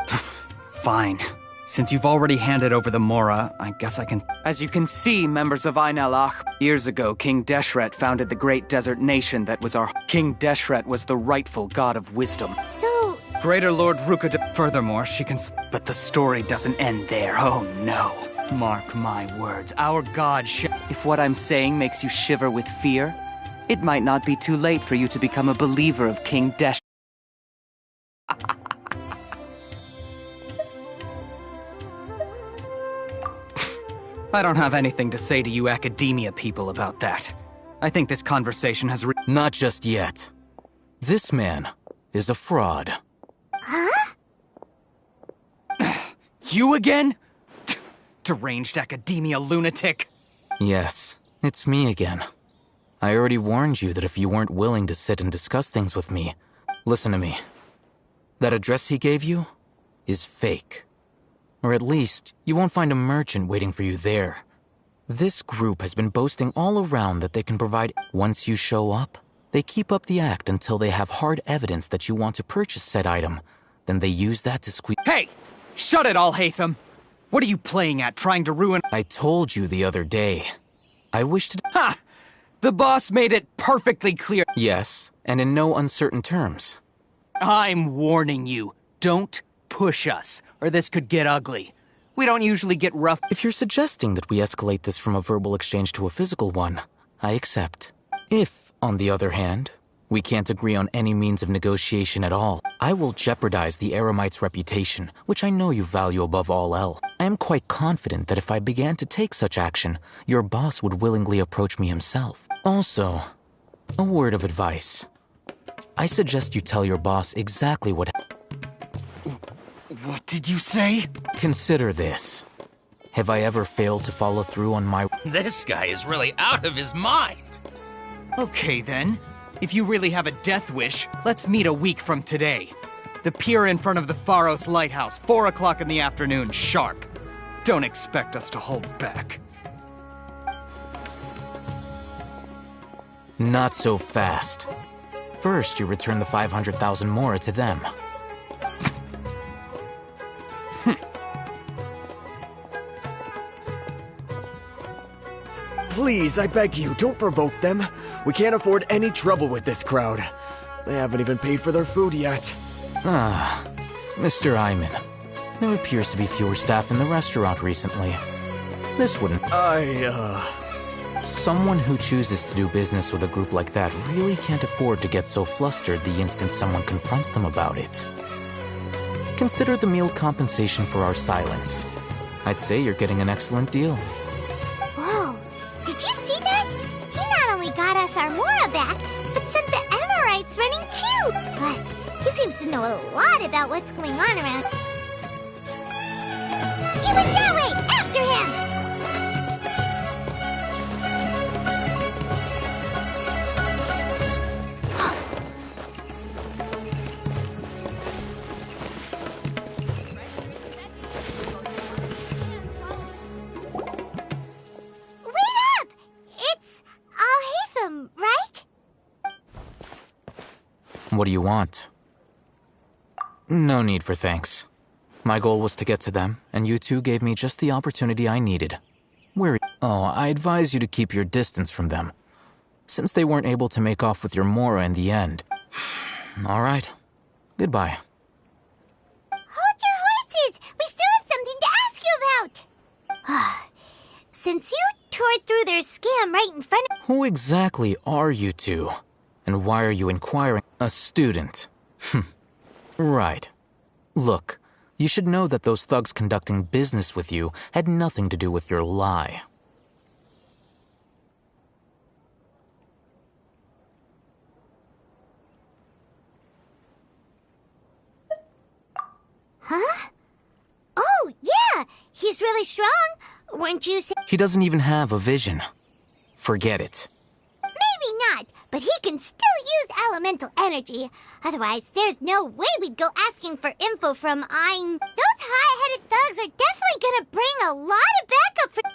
Fine. Since you've already handed over the Mora, I guess I can... As you can see, members of Ain al-Akh, years ago, King Deshret founded the great desert nation that was our... King Deshret was the rightful god of wisdom. So... Greater Lord Ruka... Furthermore, she can... But the story doesn't end there, oh no. Mark my words, our god If what I'm saying makes you shiver with fear, it might not be too late for you to become a believer of King Deshret. I don't have anything to say to you academia people about that. I think this conversation has Not just yet. This man is a fraud. Huh? You again? Deranged academia lunatic. Yes, it's me again. I already warned you that if you weren't willing to sit and discuss things with me, listen to me. That address he gave you is fake. Or at least, you won't find a merchant waiting for you there. This group has been boasting all around that they can provide. Once you show up, they keep up the act until they have hard evidence that you want to purchase said item. Then they use that to squeeze. Hey! Shut it, Al-Haytham! What are you playing at, trying to ruin— I told you the other day. I wish to— Ha! The boss made it perfectly clear— Yes, and in no uncertain terms. I'm warning you. Don't push us, or this could get ugly. We don't usually get rough— If you're suggesting that we escalate this from a verbal exchange to a physical one, I accept. If, on the other hand, we can't agree on any means of negotiation at all, I will jeopardize the Eremite's reputation, which I know you value above all else. I am quite confident that if I began to take such action, your boss would willingly approach me himself. Also, a word of advice. I suggest you tell your boss exactly what— What did you say? Consider this. Have I ever failed to follow through on my— This guy is really out of his mind. Okay then. If you really have a death wish, let's meet a week from today. The pier in front of the Pharos Lighthouse, 4 o'clock in the afternoon, sharp. Don't expect us to hold back. Not so fast. First, you return the 500,000 mora to them. Please, I beg you, don't provoke them. We can't afford any trouble with this crowd. They haven't even paid for their food yet. Ah, Mr. Iman. There appears to be fewer staff in the restaurant recently. This wouldn't... Someone who chooses to do business with a group like that really can't afford to get so flustered the instant someone confronts them about it. Consider the meal compensation for our silence. I'd say you're getting an excellent deal. Whoa, did you see that? He not only got us our Mora back, but sent the Emirites running too! Plus, he seems to know a lot about what's going on around. He went that way! After him! What do you want? No need for thanks. My goal was to get to them, and you two gave me just the opportunity I needed. Oh, I advise you to keep your distance from them, since they weren't able to make off with your Mora in the end. All right. Goodbye. Hold your horses! We still have something to ask you about! Since you tore through their scam right in front of— Who exactly are you two? And why are you inquiring? A student. Right. Look, you should know that those thugs conducting business with you had nothing to do with your lie. Huh? Oh, yeah! He's really strong! Weren't you saying— He doesn't even have a vision. Forget it. Maybe not, but he can still use elemental energy. Otherwise, there's no way we'd go asking for info from Ein. Those hot-headed thugs are definitely gonna bring a lot of backup for—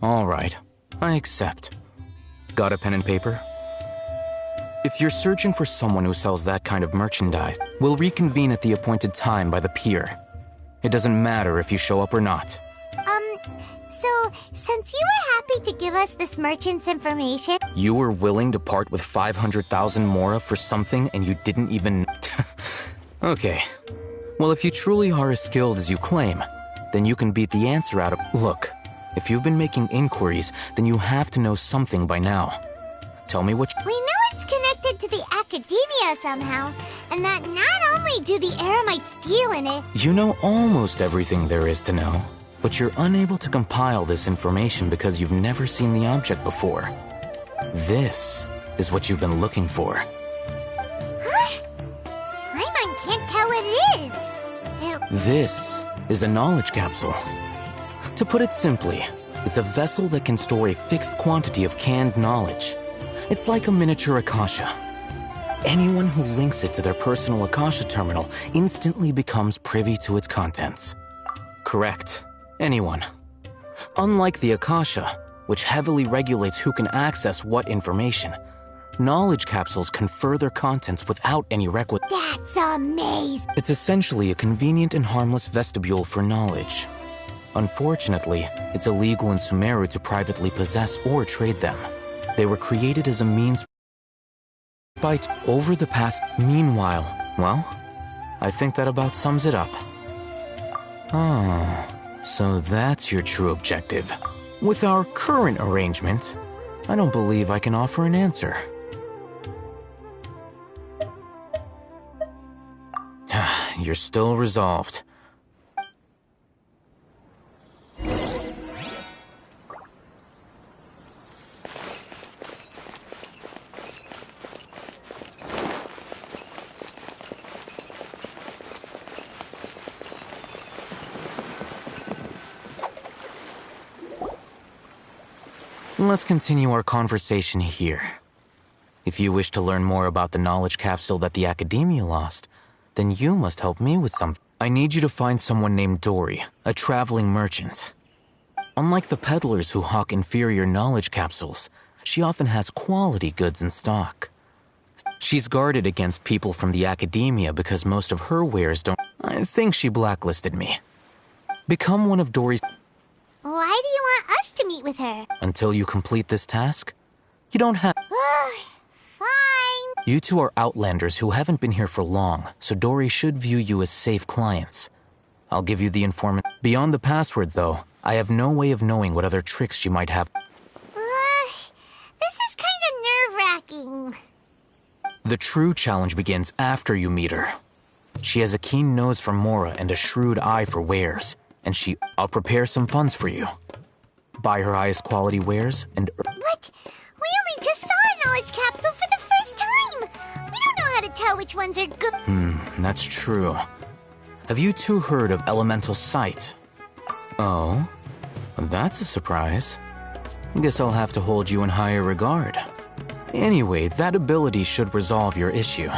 All right. I accept. Got a pen and paper? If you're searching for someone who sells that kind of merchandise, we'll reconvene at the appointed time by the pier. It doesn't matter if you show up or not. So, since you were happy to give us this merchant's information— You were willing to part with 500,000 Mora for something and you didn't even... Okay. Well, if you truly are as skilled as you claim, then you can beat the answer out of... Look, if you've been making inquiries, then you have to know something by now. Tell me what... We know it's connected to the Academia somehow, and that not only do the Eremites deal in it— You know almost everything there is to know, but you're unable to compile this information because you've never seen the object before. This is what you've been looking for. Huh? Paimon can't tell what it is. This is a knowledge capsule. To put it simply, it's a vessel that can store a fixed quantity of canned knowledge. It's like a miniature Akasha. Anyone who links it to their personal Akasha terminal instantly becomes privy to its contents. Correct. Anyone. Unlike the Akasha, which heavily regulates who can access what information, knowledge capsules confer their contents without any requisite. That's amazing! It's essentially a convenient and harmless vestibule for knowledge. Unfortunately, it's illegal in Sumeru to privately possess or trade them. They were created as a means over the past. Meanwhile, well, I think that about sums it up. Oh, so that's your true objective. With our current arrangement, I don't believe I can offer an answer. You're still resolved. Let's continue our conversation here. If you wish to learn more about the knowledge capsule that the Academia lost, then you must help me with something. I need you to find someone named Dory, a traveling merchant. Unlike the peddlers who hawk inferior knowledge capsules, she often has quality goods in stock. She's guarded against people from the academia because most of her wares don't. I think she blacklisted me. Become one of Dory's. Why do you want us to meet with her? Until you complete this task, you don't have. Fine. You two are outlanders who haven't been here for long, so Dory should view you as safe clients. I'll give you the informant. Beyond the password, though, I have no way of knowing what other tricks she might have. This is kind of nerve-wracking. The true challenge begins after you meet her. She has a keen nose for Mora and a shrewd eye for wares, and I'll prepare some funds for you. Buy her highest quality wares and... What? We only just saw a knowledge capsule for the first time! We don't know how to tell which ones are good. That's true. Have you two heard of Elemental Sight? Oh? That's a surprise. Guess I'll have to hold you in higher regard. Anyway, that ability should resolve your issue.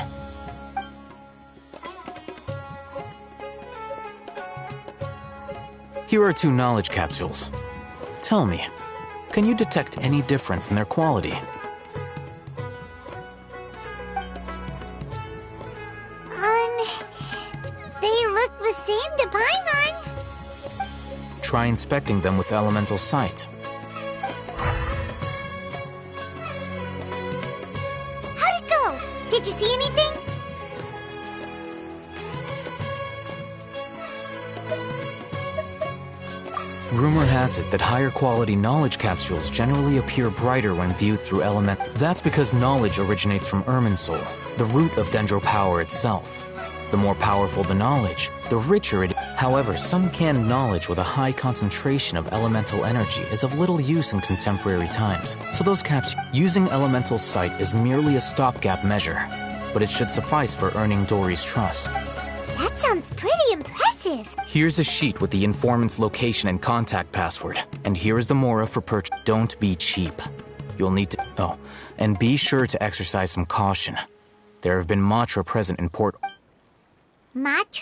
Here are 2 knowledge capsules. Tell me, can you detect any difference in their quality? They look the same to Paimon. Try inspecting them with Elemental Sight. How'd it go? Did you see anything? Rumor has it that higher quality knowledge capsules generally appear brighter when viewed through element. That's because knowledge originates from Irminsul, the root of Dendro power itself. The more powerful the knowledge, the richer it is. However, some canned knowledge with a high concentration of elemental energy is of little use in contemporary times. So those capsules, using Elemental Sight is merely a stopgap measure, but it should suffice for earning Dory's trust. That sounds pretty impressive. Here's a sheet with the informant's location and contact password. And here is the Mora for purchase. Don't be cheap. You'll need to... Oh, and be sure to exercise some caution. There have been Matra present in Port... Matra?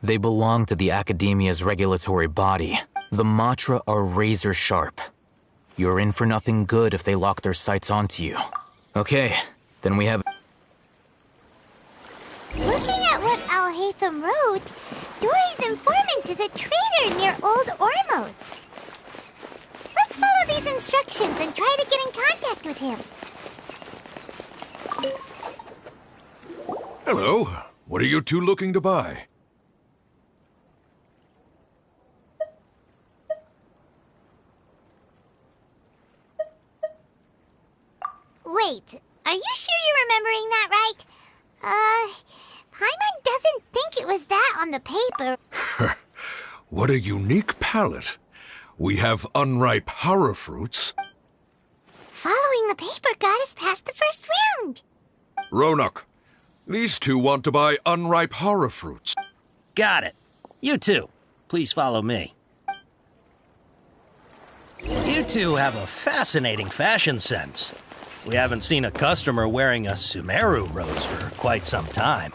They belong to the Academia's regulatory body. The Matra are razor sharp. You're in for nothing good if they lock their sights onto you. Okay, then we have... Looking at what Alhaitham wrote, Dory's informant is a traitor near Old Ormos. Let's follow these instructions and try to get in contact with him. Hello. What are you two looking to buy? Wait, are you sure you're remembering that right? Paimon doesn't think it was that on the paper. What a unique palette. We have unripe horror fruits. Following the paper got us past the first round. Ronak, these two want to buy unripe horror fruits. Got it. You two, please follow me. You two have a fascinating fashion sense. We haven't seen a customer wearing a Sumeru rose for quite some time.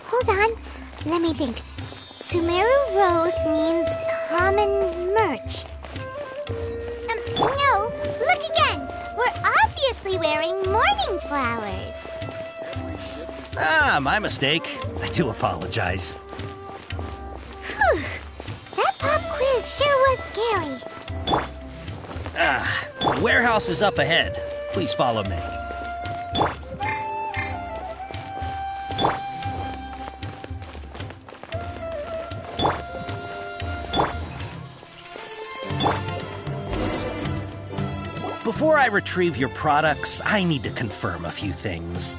Hold on. Let me think. Sumeru rose means common merch. No, look again. We're obviously wearing morning flowers. Ah, my mistake. I do apologize. Whew. That pop quiz sure was scary. The warehouse is up ahead. Please follow me. Before I retrieve your products, I need to confirm a few things.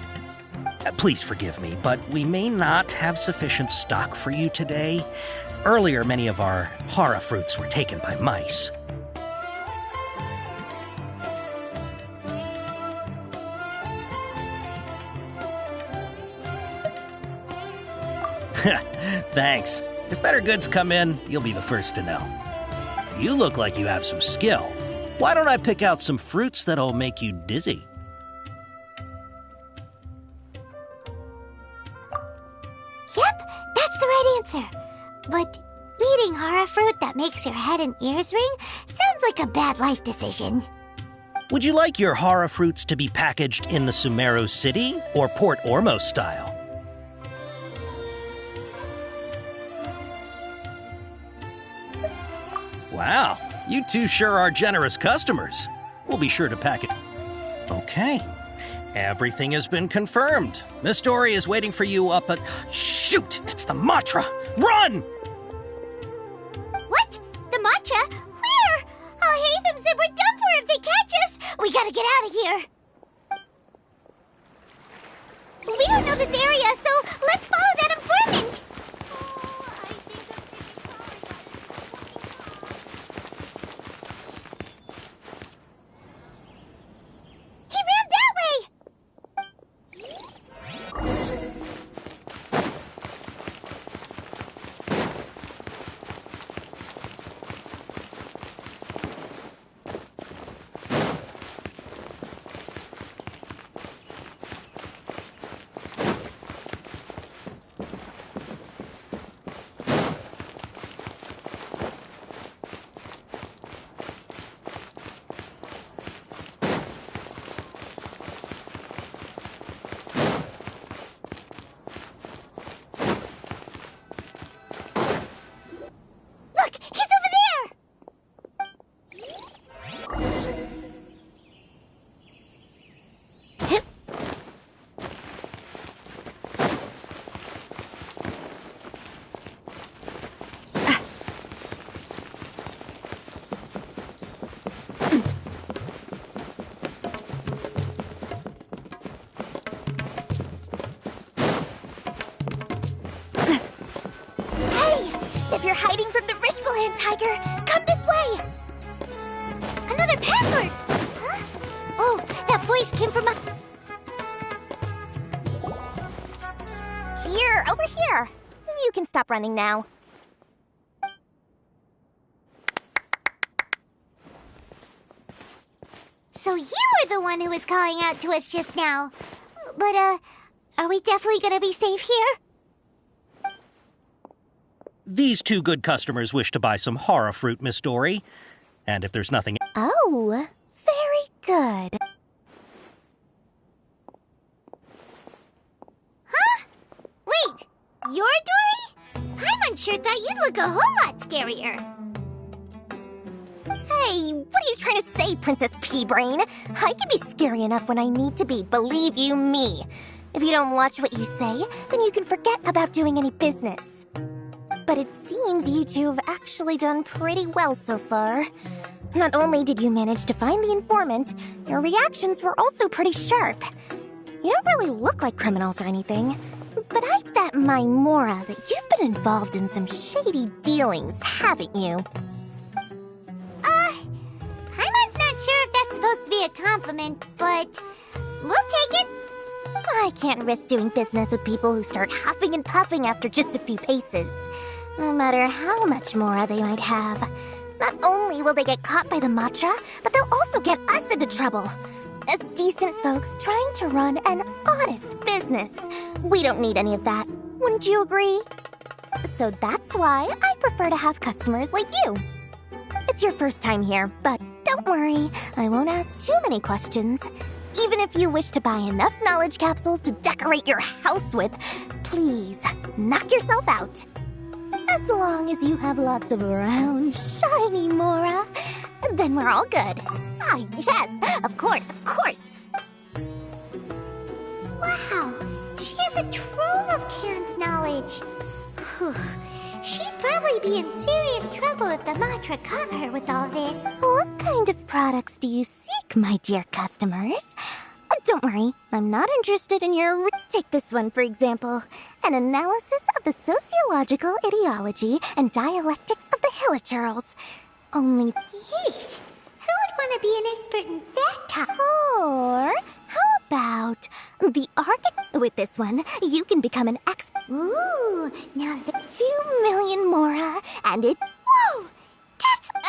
Please forgive me, but we may not have sufficient stock for you today. Earlier, many of our hara fruits were taken by mice. Thanks. If better goods come in, you'll be the first to know. You look like you have some skill. Why don't I pick out some fruits that'll make you dizzy? Yep, that's the right answer. But eating eating horror fruit that makes your head and ears ring sounds like a bad life decision. Would you like your horror fruits to be packaged in the Sumeru City or Port Ormos style? Wow, you two sure are generous customers. We'll be sure to pack it. Okay, everything has been confirmed. Miss Dory is waiting for you up at... Shoot, it's the Matra! Run! What? The Matra? Where? Oh, Hatham said we're done for if they catch us. We gotta get out of here. We don't know this area, so let's follow that informant. He ran that way. If you're hiding from the Rishbalan tiger, come this way! Another password! Huh? Oh, that voice came from Here, over here. You can stop running now. So you were the one who was calling out to us just now. But, are we definitely gonna be safe here? These two good customers wish to buy some horror fruit, Miss Dory. And if there's nothing... Oh, very good. Huh? Wait, you're Dory? Paimon sure thought you'd look a whole lot scarier. Hey, what are you trying to say, Princess Pea-Brain? I can be scary enough when I need to be, believe you me. If you don't watch what you say, then you can forget about doing any business. But it seems you two have actually done pretty well so far. Not only did you manage to find the informant, your reactions were also pretty sharp. You don't really look like criminals or anything, but I bet my Mora that you've been involved in some shady dealings, haven't you? Paimon's not sure if that's supposed to be a compliment, but we'll take it. I can't risk doing business with people who start huffing and puffing after just a few paces. No matter how much Mora they might have. Not only will they get caught by the Matra, but they'll also get us into trouble. As decent folks trying to run an honest business. We don't need any of that. Wouldn't you agree? So that's why I prefer to have customers like you. It's your first time here, but don't worry. I won't ask too many questions. Even if you wish to buy enough knowledge capsules to decorate your house with, please knock yourself out. As long as you have lots of round, shiny Mora, then we're all good. Ah, yes, of course, of course. Wow, she has a trove of canned knowledge. Whew. She'd probably be in serious trouble if the Matra caught her with all this. What kind of products do you seek, my dear customers? Don't worry, I'm not interested in your... Take this one, for example. An analysis of the sociological ideology and dialectics of the Hilichurls. Only... Yeesh, who would want to be an expert in that topic? Or how about the With this one, you can become an expert. Ooh, now the 2 million Mora, and it... Whoa!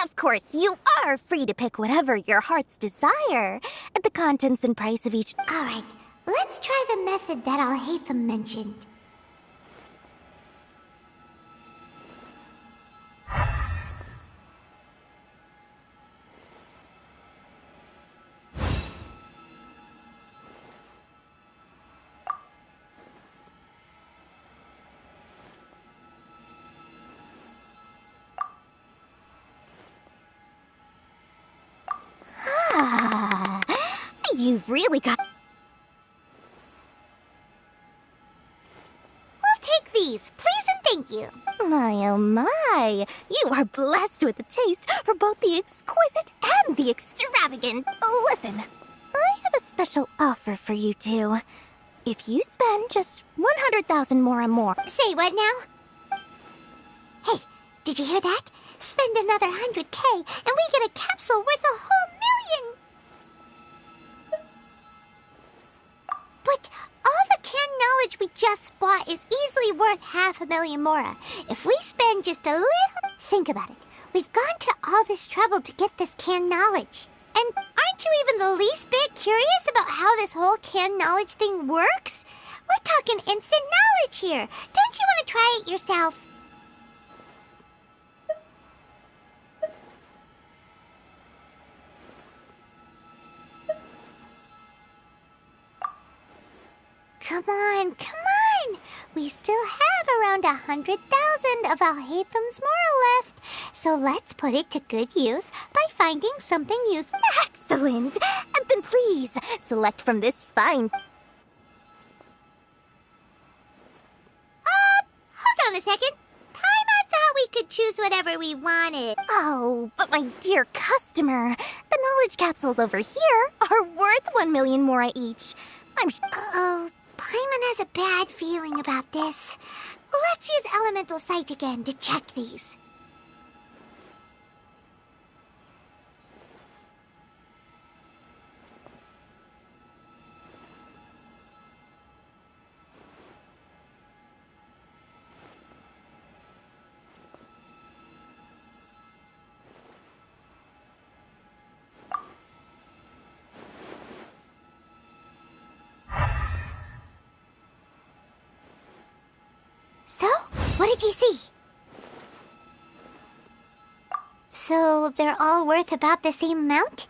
Of course, you are free to pick whatever your heart's desire. The contents and price of each... All right, let's try the method that Al-Haytham mentioned. You've really got... We'll take these, please and thank you. My, oh my. You are blessed with a taste for both the exquisite and the extravagant. Listen, I have a special offer for you two. If you spend just 100,000 more and more... Say what now? Hey, did you hear that? Spend another 100K and we get a capsule worth a whole million! But all the canned knowledge we just bought is easily worth 500,000 mora. If we spend just a little... Think about it. We've gone to all this trouble to get this canned knowledge. And aren't you even the least bit curious about how this whole canned knowledge thing works? We're talking instant knowledge here. Don't you want to try it yourself? Come on, come on! We still have around 100,000 of Alhaitham's Mora left, so let's put it to good use by finding something useful. Excellent! Then please, select from this fine... Hold on a second. Paimon thought we could choose whatever we wanted. Oh, but my dear customer, the knowledge capsules over here are worth 1 million mora each. Uh-oh. Paimon has a bad feeling about this. Let's use Elemental Sight again to check these. What did you see? So they're all worth about the same amount?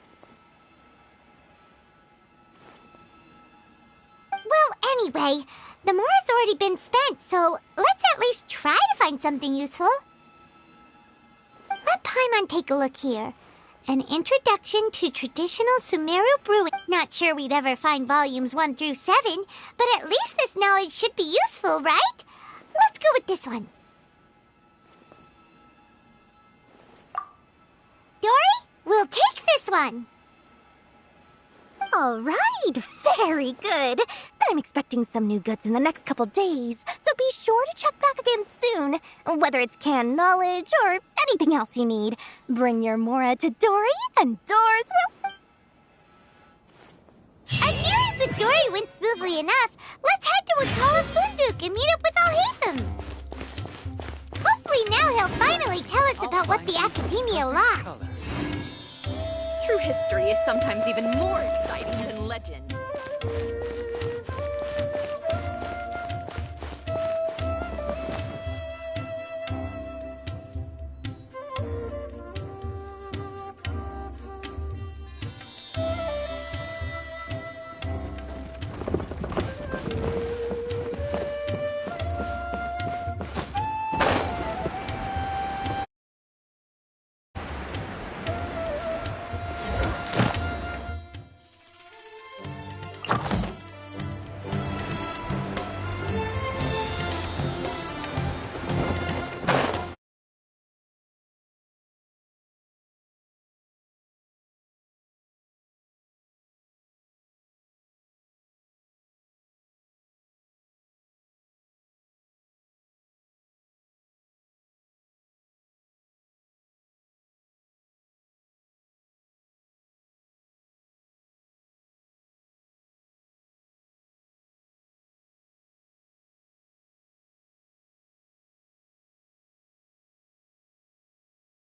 Well, anyway, the mora's already been spent, so let's at least try to find something useful. Let Paimon take a look here. An introduction to traditional Sumeru brewing. Not sure we'd ever find volumes 1 through 7, but at least this knowledge should be useful, right? Let's go with this one. Dory, we'll take this one. All right, very good. I'm expecting some new goods in the next couple days, so be sure to check back again soon. Whether it's canned knowledge or anything else you need, bring your mora to Dory, and doors will... Our dealings with Dory went smoothly enough. Let's head to Wakala Funduk and meet up with Alhaitham. Hopefully now he'll finally tell us about what the Academia lost. True history is sometimes even more exciting than legend.